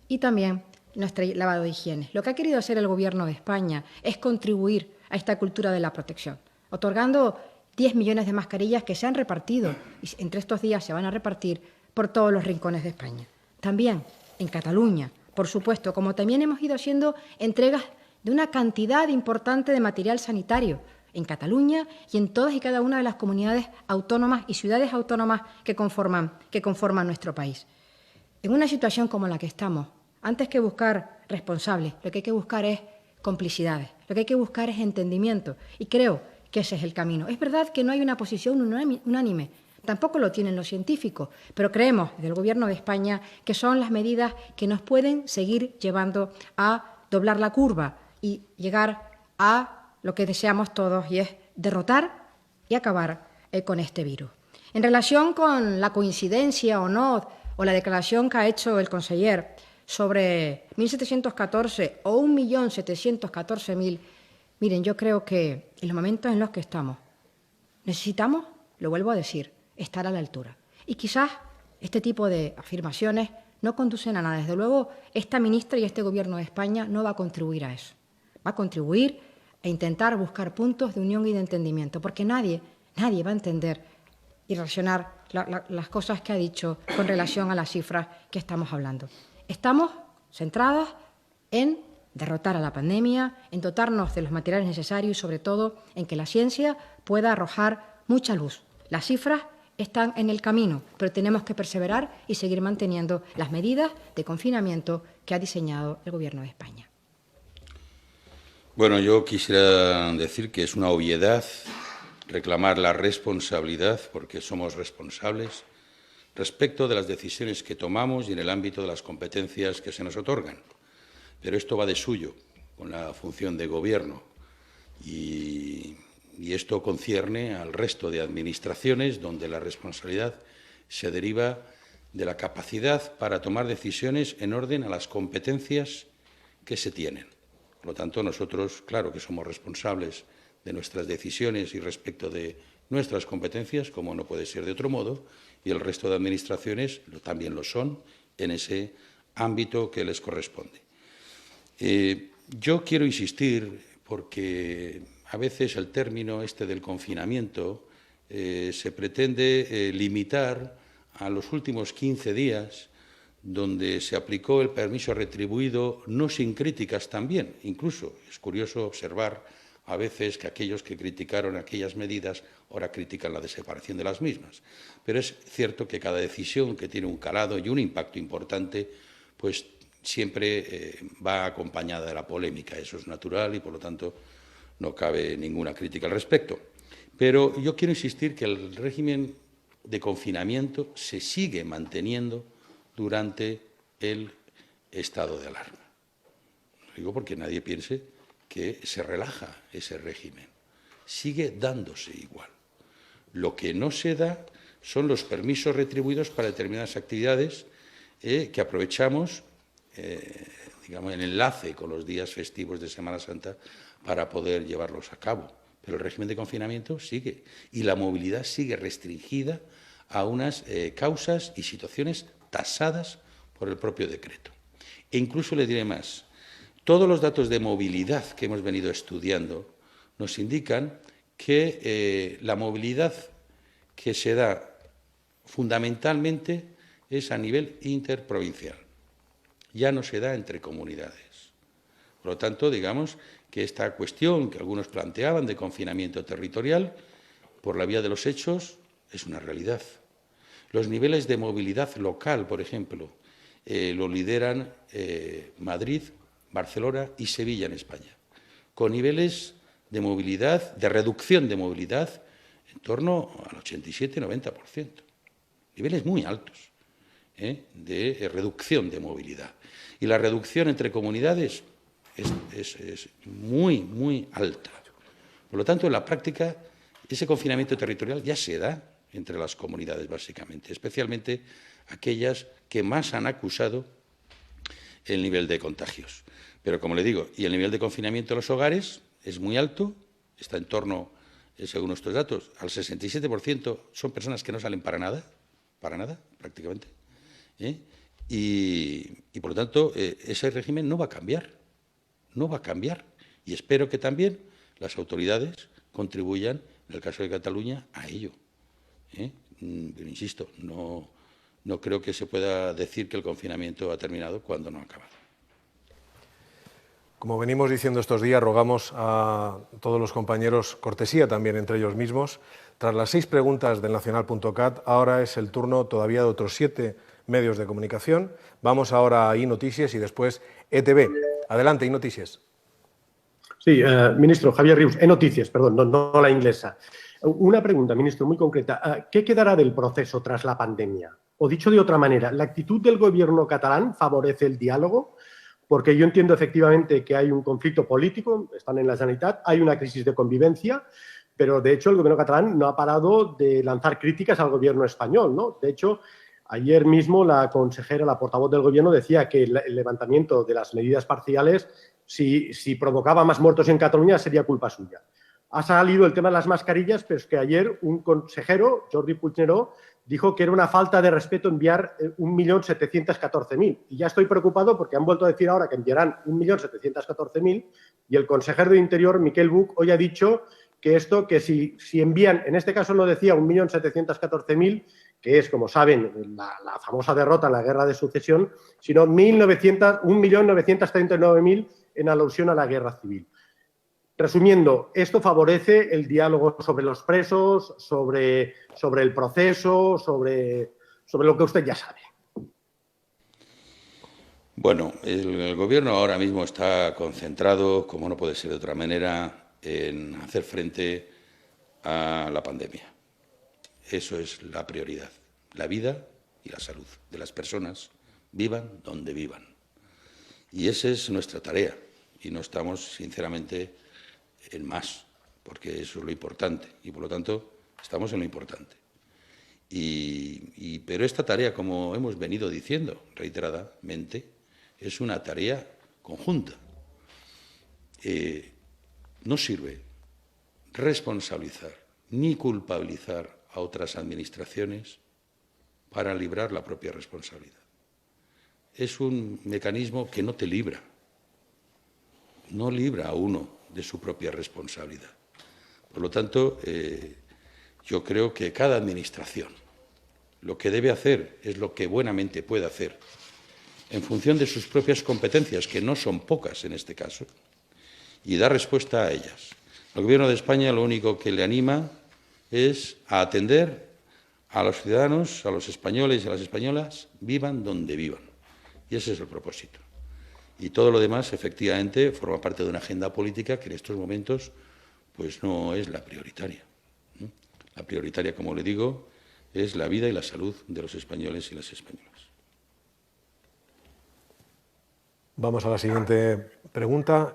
y también nuestro lavado de higiene. Lo que ha querido hacer el Gobierno de España es contribuir a esta cultura de la protección, otorgando 10 millones de mascarillas que se han repartido, y entre estos días se van a repartir por todos los rincones de España. También en Cataluña, por supuesto, como también hemos ido haciendo entregas de una cantidad importante de material sanitario en Cataluña y en todas y cada una de las comunidades autónomas y ciudades autónomas que conforman nuestro país. En una situación como la que estamos, antes que buscar responsables, lo que hay que buscar es complicidades, lo que hay que buscar es entendimiento, y creo que ese es el camino. Es verdad que no hay una posición unánime, tampoco lo tienen los científicos, pero creemos desde el Gobierno de España que son las medidas que nos pueden seguir llevando a doblar la curva y llegar a lo que deseamos todos, y es derrotar y acabar con este virus. En relación con la coincidencia o no, o la declaración que ha hecho el conseller sobre 1.714 o 1.714.000, miren, yo creo que en los momentos en los que estamos necesitamos, lo vuelvo a decir, estar a la altura. Y quizás este tipo de afirmaciones no conducen a nada. Desde luego, esta ministra y este Gobierno de España no va a contribuir a eso. Va a contribuir a intentar buscar puntos de unión y de entendimiento, porque nadie va a entender y relacionar las cosas que ha dicho con relación a las cifras que estamos hablando. Estamos centradas en derrotar a la pandemia, en dotarnos de los materiales necesarios y, sobre todo, en que la ciencia pueda arrojar mucha luz. Las cifras están en el camino, pero tenemos que perseverar y seguir manteniendo las medidas de confinamiento que ha diseñado el Gobierno de España. Bueno, yo quisiera decir que es una obviedad reclamar la responsabilidad, porque somos responsables, respecto de las decisiones que tomamos y en el ámbito de las competencias que se nos otorgan. Pero esto va de suyo, con la función de Gobierno, y esto concierne al resto de administraciones donde la responsabilidad se deriva de la capacidad para tomar decisiones en orden a las competencias que se tienen. Por lo tanto, nosotros, claro que somos responsables de nuestras decisiones y respecto de nuestras competencias, como no puede ser de otro modo, y el resto de administraciones también lo son en ese ámbito que les corresponde. Yo quiero insistir, porque a veces el término este del confinamiento se pretende limitar a los últimos 15 días, donde se aplicó el permiso retribuido, no sin críticas también. Incluso es curioso observar a veces que aquellos que criticaron aquellas medidas ahora critican la desaparición de las mismas. Pero es cierto que cada decisión que tiene un calado y un impacto importante, pues siempre va acompañada de la polémica. Eso es natural y, por lo tanto, no cabe ninguna crítica al respecto. Pero yo quiero insistir que el régimen de confinamiento se sigue manteniendo durante el estado de alarma. Lo digo porque nadie piense que se relaja ese régimen. Sigue dándose igual. Lo que no se da son los permisos retribuidos para determinadas actividades que aprovechamos, digamos, en enlace con los días festivos de Semana Santa para poder llevarlos a cabo. Pero el régimen de confinamiento sigue y la movilidad sigue restringida a unas causas y situaciones tasadas por el propio decreto. E incluso le diré más, todos los datos de movilidad que hemos venido estudiando nos indican que la movilidad que se da fundamentalmente es a nivel interprovincial, ya no se da entre comunidades. Por lo tanto, digamos que esta cuestión que algunos planteaban de confinamiento territorial, por la vía de los hechos, es una realidad. Los niveles de movilidad local, por ejemplo, lo lideran Madrid, Barcelona y Sevilla en España, con niveles de movilidad, de reducción de movilidad, en torno al 87-90%. Niveles muy altos de reducción de movilidad. Y la reducción entre comunidades es muy, muy alta. Por lo tanto, en la práctica, ese confinamiento territorial ya se da entre las comunidades, básicamente, especialmente aquellas que más han acusado el nivel de contagios. Pero, como le digo, y el nivel de confinamiento en los hogares es muy alto, está en torno, según nuestros datos, al 67% son personas que no salen para nada, prácticamente. Y, por lo tanto, ese régimen no va a cambiar, Y espero que también las autoridades contribuyan, en el caso de Cataluña, a ello. Pero, insisto, no creo que se pueda decir que el confinamiento ha terminado cuando no ha acabado. Como venimos diciendo estos días, rogamos a todos los compañeros cortesía también entre ellos mismos. Tras las 6 preguntas del Nacional.cat, ahora es el turno todavía de otros 7 medios de comunicación. Vamos ahora a iNoticias y después ETV. Adelante, iNoticias. Sí, ministro, Javier Rius, iNoticias, perdón, no la inglesa. Una pregunta, ministro, muy concreta. ¿Qué quedará del proceso tras la pandemia? O dicho de otra manera, ¿la actitud del Gobierno catalán favorece el diálogo? Porque yo entiendo efectivamente que hay un conflicto político, están en la Generalitat, hay una crisis de convivencia, pero de hecho el Gobierno catalán no ha parado de lanzar críticas al Gobierno español, ¿no? De hecho, ayer mismo la consejera, la portavoz del Gobierno, decía que el levantamiento de las medidas parciales, si provocaba más muertos en Cataluña, sería culpa suya. Ha salido el tema de las mascarillas, pero es que ayer un consejero, Jordi Puigneró, dijo que era una falta de respeto enviar 1.714.000. Y ya estoy preocupado porque han vuelto a decir ahora que enviarán 1.714.000 y el consejero de Interior, Miquel Buch, hoy ha dicho que esto, que si envían, en este caso no decía 1.714.000, que es, como saben, la famosa derrota en la Guerra de Sucesión, sino 1.939.000 en alusión a la Guerra Civil. Resumiendo, esto favorece el diálogo sobre los presos, sobre el proceso, sobre lo que usted ya sabe. Bueno, el Gobierno ahora mismo está concentrado, como no puede ser de otra manera, en hacer frente a la pandemia. Eso es la prioridad, la vida y la salud de las personas, vivan donde vivan. Y esa es nuestra tarea y no estamos, sinceramente, en más, porque eso es lo importante y, por lo tanto, estamos en lo importante. Pero esta tarea, como hemos venido diciendo reiteradamente, es una tarea conjunta. No sirve responsabilizar ni culpabilizar a otras administraciones para librar la propia responsabilidad. Es un mecanismo que no te libra, no libra a uno de su propia responsabilidad. Por lo tanto, yo creo que cada administración lo que debe hacer es lo que buenamente puede hacer en función de sus propias competencias, que no son pocas en este caso, y dar respuesta a ellas. Al Gobierno de España lo único que le anima es a atender a los ciudadanos, a los españoles y a las españolas, vivan donde vivan. Y ese es el propósito. Y todo lo demás, efectivamente, forma parte de una agenda política que en estos momentos pues no es la prioritaria. La prioritaria, como le digo, es la vida y la salud de los españoles y las españolas. Vamos a la siguiente pregunta.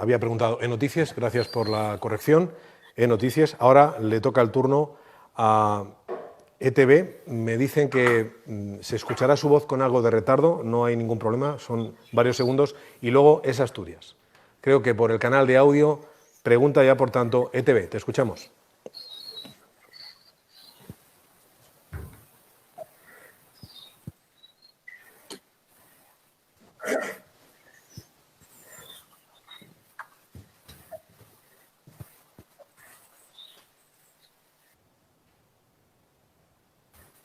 Había preguntado en Noticias, gracias por la corrección. En Noticias, ahora le toca el turno a ETV. Me dicen que se escuchará su voz con algo de retardo, no hay ningún problema, son varios segundos. Y luego es Asturias. Creo que por el canal de audio pregunta ya, por tanto, ETV. Te escuchamos.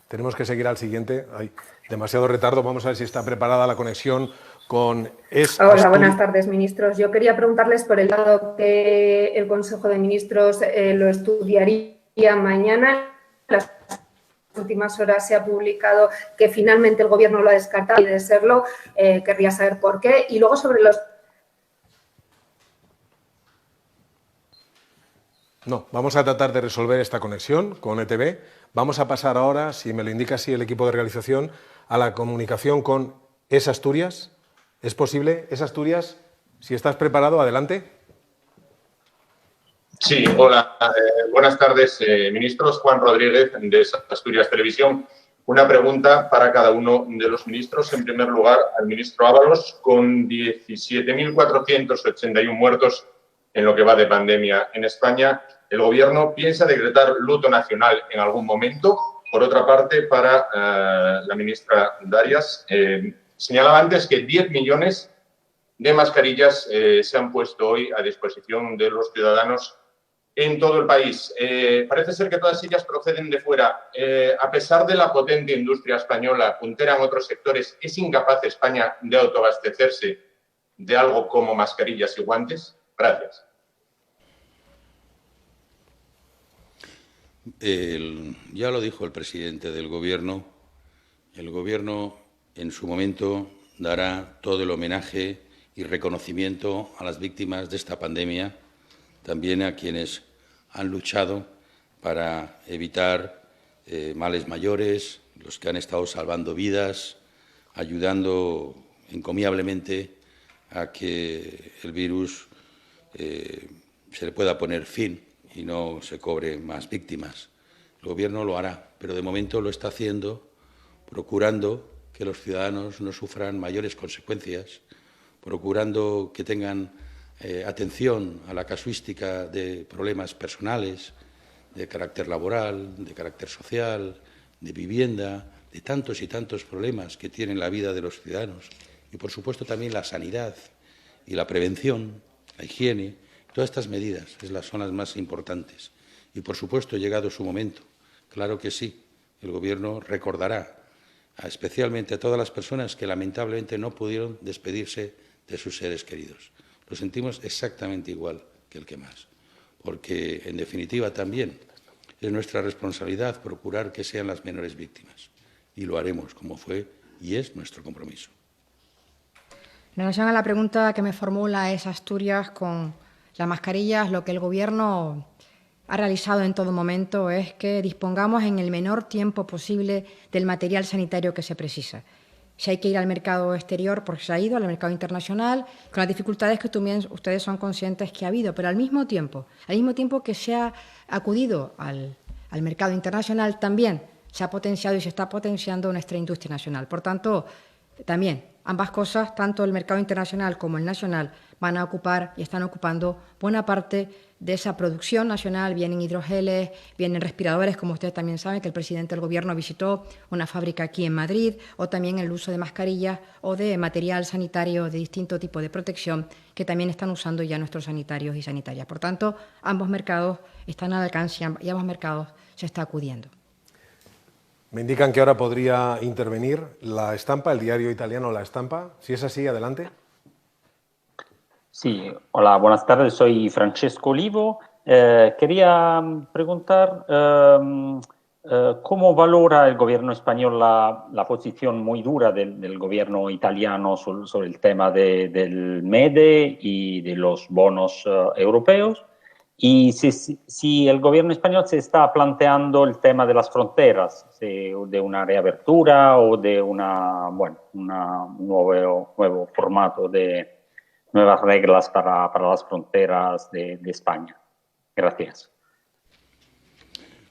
Tenemos que seguir al siguiente. Hay demasiado retardo. Vamos a ver si está preparada la conexión con Hola, buenas tardes, ministros. Yo quería preguntarles por el lado que el Consejo de Ministros lo estudiaría mañana. En las últimas horas se ha publicado que finalmente el Gobierno lo ha descartado y de serlo querría saber por qué. Y luego sobre los... No, vamos a tratar de resolver esta conexión con ETV. Vamos a pasar ahora, si me lo indica así el equipo de realización, a la comunicación con Es Asturias. ¿Es posible? Es Asturias, si estás preparado, adelante. Sí, hola. Buenas tardes, ministros. Juan Rodríguez, de Asturias Televisión. Una pregunta para cada uno de los ministros. En primer lugar, al ministro Ábalos, con 17.481 muertos en lo que va de pandemia en España, ¿el Gobierno piensa decretar luto nacional en algún momento? Por otra parte, para la ministra Darias, señalaba antes que 10 millones de mascarillas se han puesto hoy a disposición de los ciudadanos en todo el país. Parece ser que todas ellas proceden de fuera. A pesar de la potente industria española, puntera en otros sectores, ¿es incapaz España de autoabastecerse de algo como mascarillas y guantes? Gracias. Ya lo dijo el presidente del Gobierno. El Gobierno, en su momento, dará todo el homenaje y reconocimiento a las víctimas de esta pandemia, también a quienes han luchado para evitar males mayores, los que han estado salvando vidas, ayudando encomiablemente a que el virus se le pueda poner fin y no se cobre más víctimas. El Gobierno lo hará, pero de momento lo está haciendo procurando que los ciudadanos no sufran mayores consecuencias, procurando que tengan atención a la casuística de problemas personales, de carácter laboral, de carácter social, de vivienda, de tantos y tantos problemas que tienen la vida de los ciudadanos. Y, por supuesto, también la sanidad y la prevención, la higiene. Todas estas medidas son las más importantes. Y, por supuesto, llegado su momento, claro que sí, el Gobierno recordará especialmente a todas las personas que lamentablemente no pudieron despedirse de sus seres queridos. Lo sentimos exactamente igual que el que más, porque, en definitiva, también es nuestra responsabilidad procurar que sean las menores víctimas. Y lo haremos, como fue y es nuestro compromiso. En relación a la pregunta que me formula Es Asturias con las mascarillas, lo que el Gobierno ha realizado en todo momento es que dispongamos en el menor tiempo posible del material sanitario que se precisa. Si hay que ir al mercado exterior, porque se ha ido al mercado internacional, con las dificultades que ustedes son conscientes que ha habido, pero al mismo tiempo que se ha acudido al mercado internacional, también se ha potenciado y se está potenciando nuestra industria nacional. Por tanto, también ambas cosas, tanto el mercado internacional como el nacional, van a ocupar y están ocupando buena parte de esa producción nacional, bien en hidrogeles, bien en respiradores, como ustedes también saben, que el presidente del Gobierno visitó una fábrica aquí en Madrid, o también el uso de mascarillas o de material sanitario de distinto tipo de protección que también están usando ya nuestros sanitarios y sanitarias. Por tanto, ambos mercados están al alcance y ambos mercados se está acudiendo. Me indican que ahora podría intervenir La Stampa, el diario italiano La Stampa. Si es así, adelante. Sí, hola, buenas tardes, soy Francesco Olivo. Quería preguntar cómo valora el gobierno español la posición muy dura del gobierno italiano sobre el tema del MEDE y de los bonos europeos. Y si el gobierno español se está planteando el tema de las fronteras, de una reapertura o de un nuevo formato de nuevas reglas para las fronteras de España. Gracias.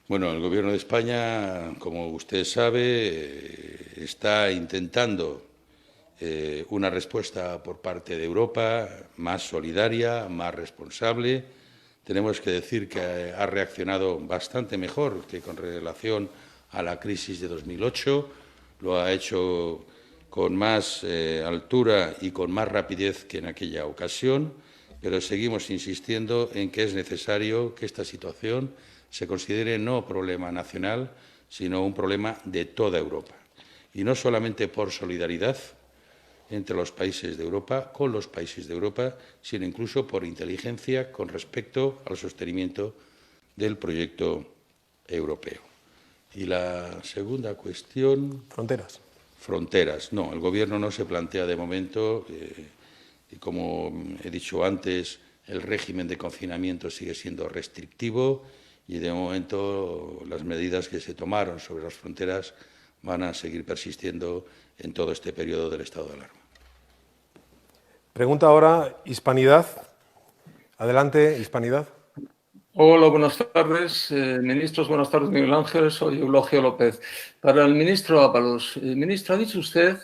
Bueno, el Gobierno de España, como usted sabe, está intentando una respuesta por parte de Europa más solidaria, más responsable. Tenemos que decir que ha reaccionado bastante mejor que con relación a la crisis de 2008. Lo ha hecho con más altura y con más rapidez que en aquella ocasión, pero seguimos insistiendo en que es necesario que esta situación se considere no problema nacional, sino un problema de toda Europa. Y no solamente por solidaridad entre los países de Europa, con los países de Europa, sino incluso por inteligencia con respecto al sostenimiento del proyecto europeo. Y la segunda cuestión... Fronteras. Fronteras. No, el Gobierno no se plantea de momento, y como he dicho antes, el régimen de confinamiento sigue siendo restrictivo y de momento las medidas que se tomaron sobre las fronteras van a seguir persistiendo en todo este periodo del estado de alarma. Pregunta ahora Hispanidad. Adelante, Hispanidad. Hola, buenas tardes, ministros. Buenas tardes, Miguel Ángel. Soy Eulogio López. Para el ministro Ábalos. Ministro, ha dicho usted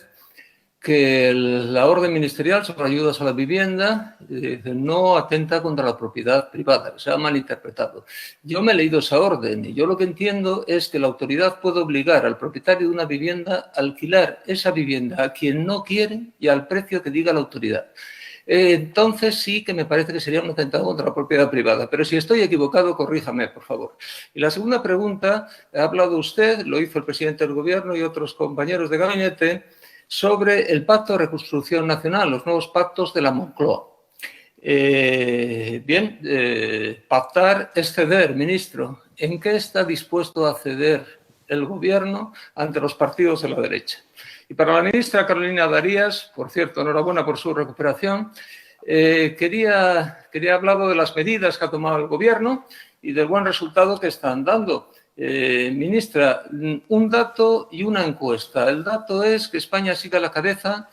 que la orden ministerial sobre ayudas a la vivienda no atenta contra la propiedad privada, se ha malinterpretado. Yo me he leído esa orden y yo lo que entiendo es que la autoridad puede obligar al propietario de una vivienda a alquilar esa vivienda a quien no quiere y al precio que diga la autoridad. Entonces sí que me parece que sería un atentado contra la propiedad privada, pero si estoy equivocado, corríjame, por favor. Y la segunda pregunta, ha hablado usted, lo hizo el presidente del Gobierno y otros compañeros de gabinete, sobre el Pacto de Reconstrucción Nacional, los nuevos pactos de la Moncloa. Pactar es ceder, ministro. ¿En qué está dispuesto a ceder el Gobierno ante los partidos de la derecha? Y para la ministra Carolina Darias, por cierto, enhorabuena por su recuperación, quería hablar de las medidas que ha tomado el Gobierno y del buen resultado que están dando. Ministra, un dato y una encuesta. El dato es que España sigue a la cabeza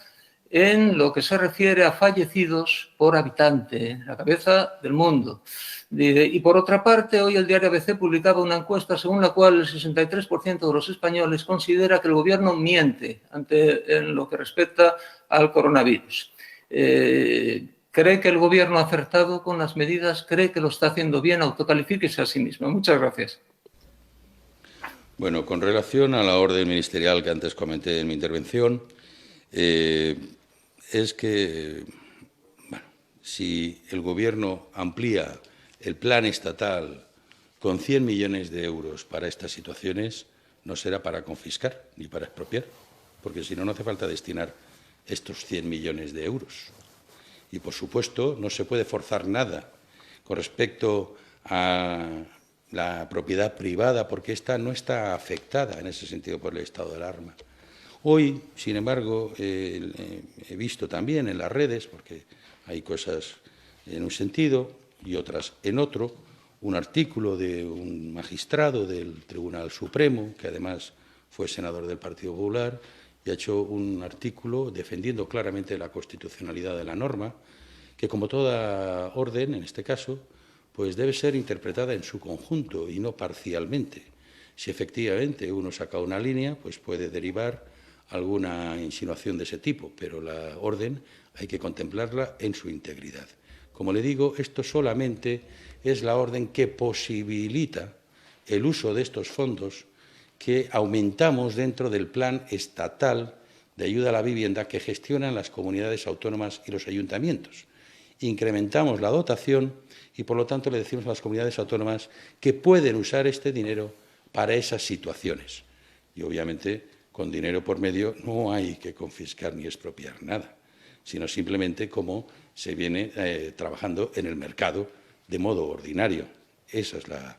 en lo que se refiere a fallecidos por habitante, la cabeza del mundo. Y por otra parte, hoy el diario ABC publicaba una encuesta según la cual el 63% de los españoles considera que el Gobierno miente en lo que respecta al coronavirus. ¿Cree que el Gobierno ha acertado con las medidas? ¿Cree que lo está haciendo bien? Autocalifíquese a sí mismo. Muchas gracias. Bueno, con relación a la orden ministerial que antes comenté en mi intervención, es que si el Gobierno amplía el plan estatal con 100 millones de euros para estas situaciones, no será para confiscar ni para expropiar, porque si no, no hace falta destinar estos 100 millones de euros. Y, por supuesto, no se puede forzar nada con respecto a la propiedad privada, porque esta no está afectada en ese sentido por el estado de alarma. Hoy, sin embargo, he visto también en las redes, porque hay cosas en un sentido y otras en otro, un artículo de un magistrado del Tribunal Supremo, que además fue senador del Partido Popular, y ha hecho un artículo defendiendo claramente la constitucionalidad de la norma, que como toda orden, en este caso, pues debe ser interpretada en su conjunto y no parcialmente. Si efectivamente uno saca una línea, pues puede derivar alguna insinuación de ese tipo, pero la orden hay que contemplarla en su integridad. Como le digo, esto solamente es la orden que posibilita el uso de estos fondos que aumentamos dentro del plan estatal de ayuda a la vivienda que gestionan las comunidades autónomas y los ayuntamientos. Incrementamos la dotación y, por lo tanto, le decimos a las comunidades autónomas que pueden usar este dinero para esas situaciones. Y, obviamente, con dinero por medio no hay que confiscar ni expropiar nada, sino simplemente como se viene trabajando en el mercado de modo ordinario. Esa es la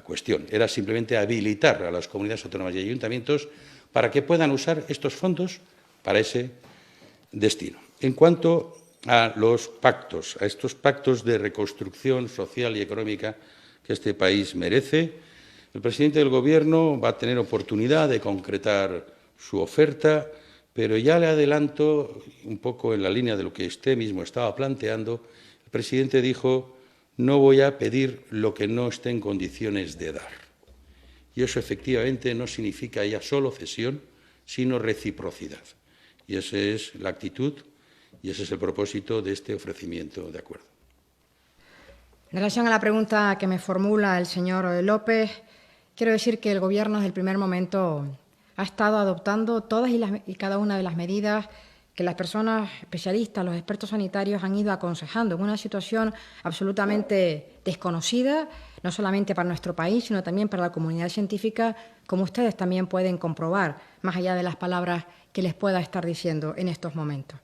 cuestión. Era simplemente habilitar a las comunidades autónomas y ayuntamientos para que puedan usar estos fondos para ese destino. En cuanto a los pactos, a estos pactos de reconstrucción social y económica que este país merece. El presidente del Gobierno va a tener oportunidad de concretar su oferta, pero ya le adelanto, un poco en la línea de lo que usted mismo estaba planteando, el presidente dijo: no voy a pedir lo que no esté en condiciones de dar. Y eso efectivamente no significa ya solo cesión, sino reciprocidad. Y esa es la actitud y ese es el propósito de este ofrecimiento de acuerdo. En relación a la pregunta que me formula el señor López, quiero decir que el Gobierno desde el primer momento ha estado adoptando todas y cada una de las medidas que las personas especialistas, los expertos sanitarios han ido aconsejando en una situación absolutamente desconocida, no solamente para nuestro país, sino también para la comunidad científica, como ustedes también pueden comprobar, más allá de las palabras que les pueda estar diciendo en estos momentos.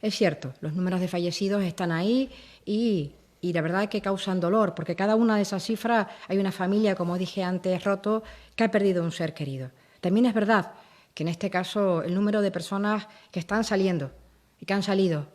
Es cierto, los números de fallecidos están ahí y la verdad es que causan dolor, porque cada una de esas cifras hay una familia, como dije antes, roto, que ha perdido un ser querido. También es verdad que en este caso el número de personas que están saliendo y que han salido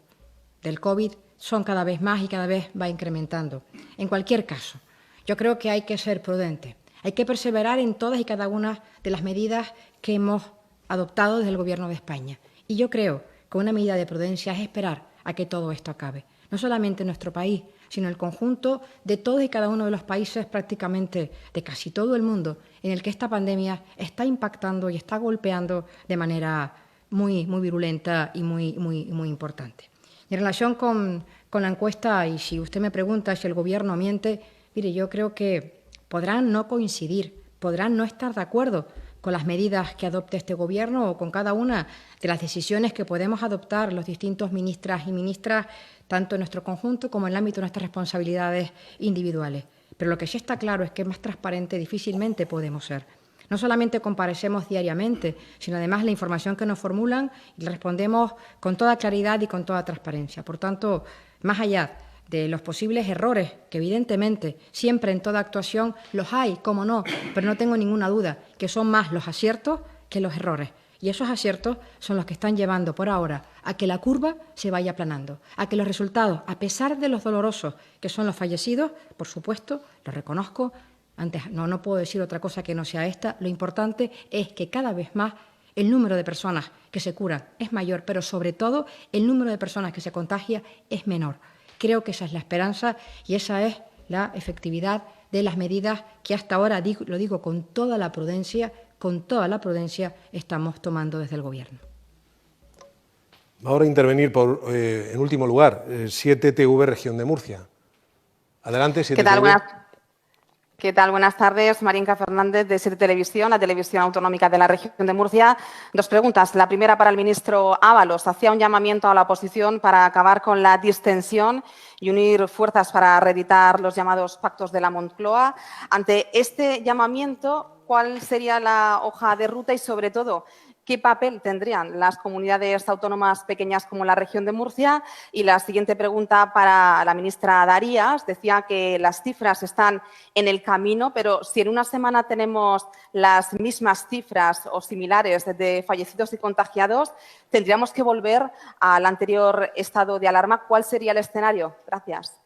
del COVID son cada vez más y cada vez va incrementando. En cualquier caso, yo creo que hay que ser prudentes, hay que perseverar en todas y cada una de las medidas que hemos adoptado desde el Gobierno de España. Y yo creo que una medida de prudencia es esperar a que todo esto acabe, no solamente en nuestro país, sino el conjunto de todos y cada uno de los países, prácticamente de casi todo el mundo, en el que esta pandemia está impactando y está golpeando de manera muy virulenta y muy importante. En relación con la encuesta, y si usted me pregunta si el Gobierno miente, mire, yo creo que podrán no coincidir, podrán no estar de acuerdo con las medidas que adopte este Gobierno o con cada una de las decisiones que podemos adoptar los distintos ministras y ministras, tanto en nuestro conjunto como en el ámbito de nuestras responsabilidades individuales. Pero lo que sí está claro es que más transparente difícilmente podemos ser. No solamente comparecemos diariamente, sino además la información que nos formulan y respondemos con toda claridad y con toda transparencia. Por tanto, más allá de los posibles errores, que evidentemente siempre en toda actuación los hay, cómo no, pero no tengo ninguna duda que son más los aciertos que los errores. Y esos aciertos son los que están llevando por ahora a que la curva se vaya aplanando, a que los resultados, a pesar de los dolorosos que son los fallecidos, por supuesto, lo reconozco, antes no puedo decir otra cosa que no sea esta, lo importante es que cada vez más el número de personas que se curan es mayor, pero sobre todo el número de personas que se contagia es menor. Creo que esa es la esperanza y esa es la efectividad de las medidas que hasta ahora, lo digo con toda la prudencia, estamos tomando desde el Gobierno. Ahora intervenir en último lugar, 7TV Región de Murcia. Adelante, 7TV. ¿Qué tal? Buenas tardes. Marinka Fernández, de SER Televisión, la televisión autonómica de la región de Murcia. Dos preguntas. La primera para el ministro Ábalos. Hacía un llamamiento a la oposición para acabar con la distensión y unir fuerzas para reeditar los llamados pactos de la Moncloa. Ante este llamamiento, ¿cuál sería la hoja de ruta y, sobre todo, qué papel tendrían las comunidades autónomas pequeñas como la región de Murcia? Y la siguiente pregunta para la ministra Darias. Decía que las cifras están en el camino, pero si en una semana tenemos las mismas cifras o similares de fallecidos y contagiados, ¿tendríamos que volver al anterior estado de alarma? ¿Cuál sería el escenario? Gracias.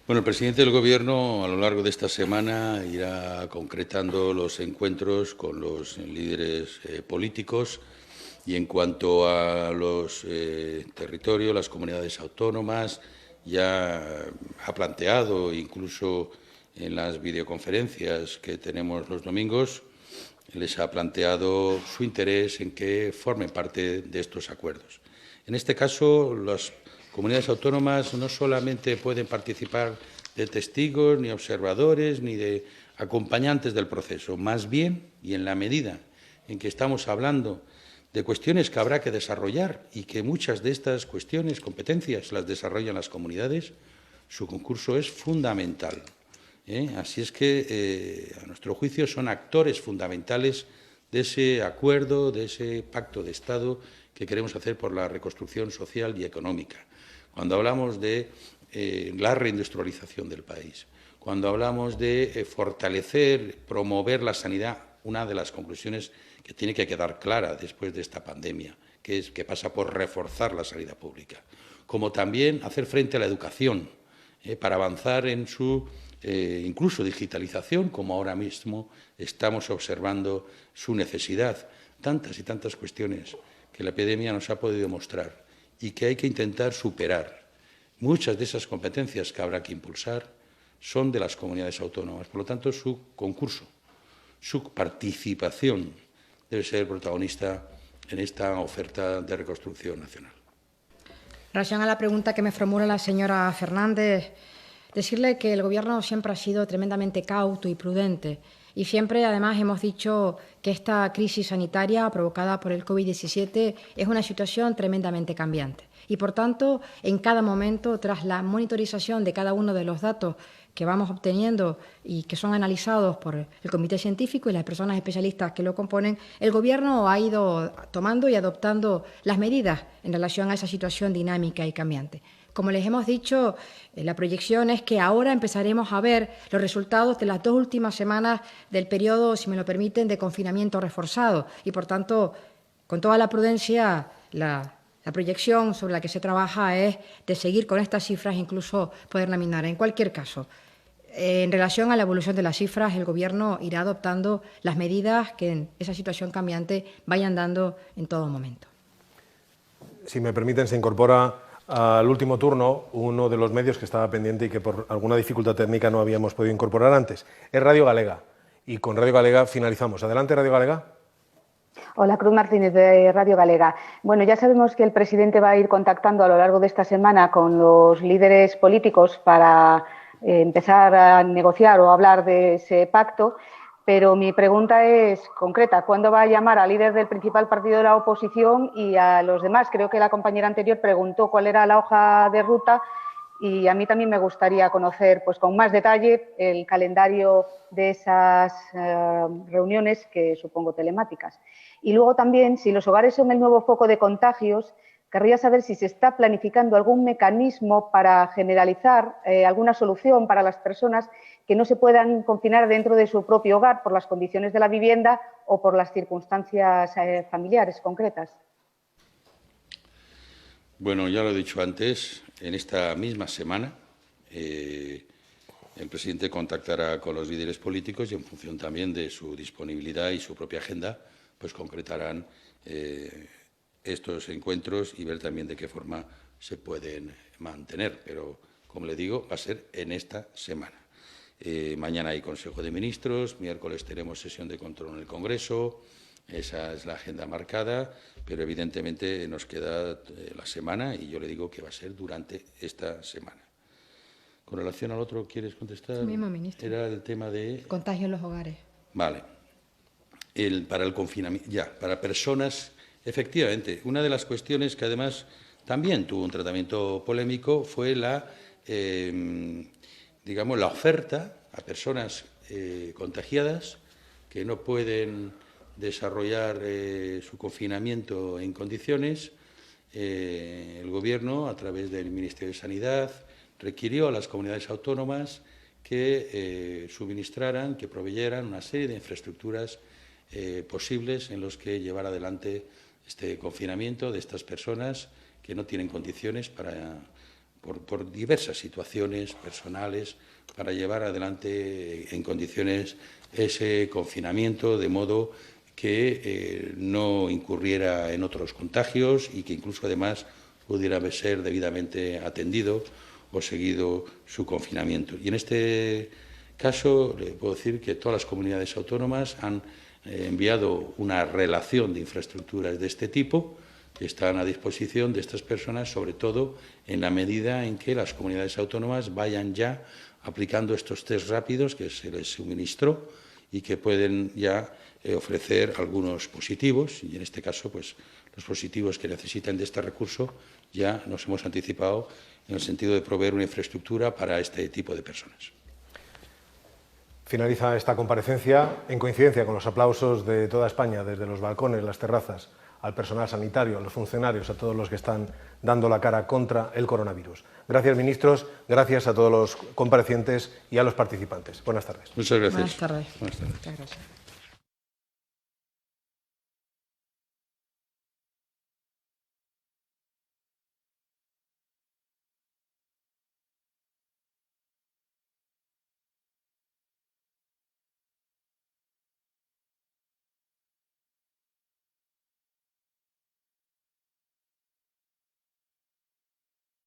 Bueno, el presidente del Gobierno a lo largo de esta semana irá concretando los encuentros con los líderes políticos y en cuanto a los territorios, las comunidades autónomas, ya ha planteado incluso en las videoconferencias que tenemos los domingos, les ha planteado su interés en que formen parte de estos acuerdos. En este caso, las comunidades autónomas no solamente pueden participar de testigos, ni observadores, ni de acompañantes del proceso. Más bien, y en la medida en que estamos hablando de cuestiones que habrá que desarrollar y que muchas de estas cuestiones, competencias, las desarrollan las comunidades, su concurso es fundamental. Así es que, a nuestro juicio, son actores fundamentales de ese acuerdo, de ese pacto de Estado que queremos hacer por la reconstrucción social y económica. Cuando hablamos de la reindustrialización del país, cuando hablamos de fortalecer, promover la sanidad, una de las conclusiones que tiene que quedar clara después de esta pandemia que pasa por reforzar la sanidad pública, como también hacer frente a la educación, para avanzar en su incluso digitalización, como ahora mismo estamos observando su necesidad. Tantas y tantas cuestiones que la epidemia nos ha podido mostrar y que hay que intentar superar. Muchas de esas competencias que habrá que impulsar son de las comunidades autónomas. Por lo tanto, su concurso, su participación debe ser el protagonista en esta oferta de reconstrucción nacional. En relación a la pregunta que me formula la señora Fernández, decirle que el Gobierno siempre ha sido tremendamente cauto y prudente y siempre, además, hemos dicho que esta crisis sanitaria provocada por el COVID-17 es una situación tremendamente cambiante. Y, por tanto, en cada momento, tras la monitorización de cada uno de los datos que vamos obteniendo y que son analizados por el Comité Científico y las personas especialistas que lo componen, el Gobierno ha ido tomando y adoptando las medidas en relación a esa situación dinámica y cambiante. Como les hemos dicho, la proyección es que ahora empezaremos a ver los resultados de las 2 últimas semanas del periodo, si me lo permiten, de confinamiento reforzado y, por tanto, con toda la prudencia, la proyección sobre la que se trabaja es de seguir con estas cifras e incluso poder laminar. En cualquier caso, en relación a la evolución de las cifras, el Gobierno irá adoptando las medidas que en esa situación cambiante vayan dando en todo momento. Si me permiten, se incorpora al último turno uno de los medios que estaba pendiente y que por alguna dificultad técnica no habíamos podido incorporar antes. Es Radio Galega. Y con Radio Galega finalizamos. Adelante, Radio Galega. Hola, Cruz Martínez, de Radio Galega. Bueno, ya sabemos que el presidente va a ir contactando a lo largo de esta semana con los líderes políticos para empezar a negociar o hablar de ese pacto, pero mi pregunta es concreta. ¿Cuándo va a llamar al líder del principal partido de la oposición y a los demás? Creo que la compañera anterior preguntó cuál era la hoja de ruta y a mí también me gustaría conocer pues, con más detalle el calendario de esas reuniones, que supongo telemáticas. Y luego también, si los hogares son el nuevo foco de contagios, querría saber si se está planificando algún mecanismo para generalizar alguna solución para las personas que no se puedan confinar dentro de su propio hogar por las condiciones de la vivienda o por las circunstancias familiares concretas. Bueno, ya lo he dicho antes, en esta misma semana el presidente contactará con los líderes políticos y en función también de su disponibilidad y su propia agenda, pues concretarán estos encuentros y ver también de qué forma se pueden mantener. Pero, como le digo, va a ser en esta semana. Mañana hay Consejo de Ministros, miércoles tenemos sesión de control en el Congreso, esa es la agenda marcada, pero evidentemente nos queda la semana y yo le digo que va a ser durante esta semana. Con relación al otro, ¿quieres contestar? Sí, mismo, ministro. Era el tema de... Contagio en los hogares. Vale. Para el confinamiento, para personas, efectivamente, una de las cuestiones que además también tuvo un tratamiento polémico fue la oferta a personas contagiadas que no pueden desarrollar su confinamiento en condiciones. El Gobierno, a través del Ministerio de Sanidad, requirió a las comunidades autónomas que suministraran, que proveyeran una serie de infraestructuras posibles en los que llevar adelante este confinamiento de estas personas que no tienen condiciones por diversas situaciones personales para llevar adelante en condiciones ese confinamiento de modo que no incurriera en otros contagios y que incluso además pudiera ser debidamente atendido o seguido su confinamiento. Y en este caso le puedo decir que todas las comunidades autónomas han enviado una relación de infraestructuras de este tipo que están a disposición de estas personas, sobre todo en la medida en que las comunidades autónomas vayan ya aplicando estos test rápidos que se les suministró y que pueden ya ofrecer algunos positivos, y en este caso, pues los positivos que necesitan de este recurso ya nos hemos anticipado en el sentido de proveer una infraestructura para este tipo de personas. Finaliza esta comparecencia en coincidencia con los aplausos de toda España, desde los balcones, las terrazas, al personal sanitario, a los funcionarios, a todos los que están dando la cara contra el coronavirus. Gracias, ministros, gracias a todos los comparecientes y a los participantes. Buenas tardes. Muchas gracias. Buenas tardes. Buenas tardes. Muchas gracias.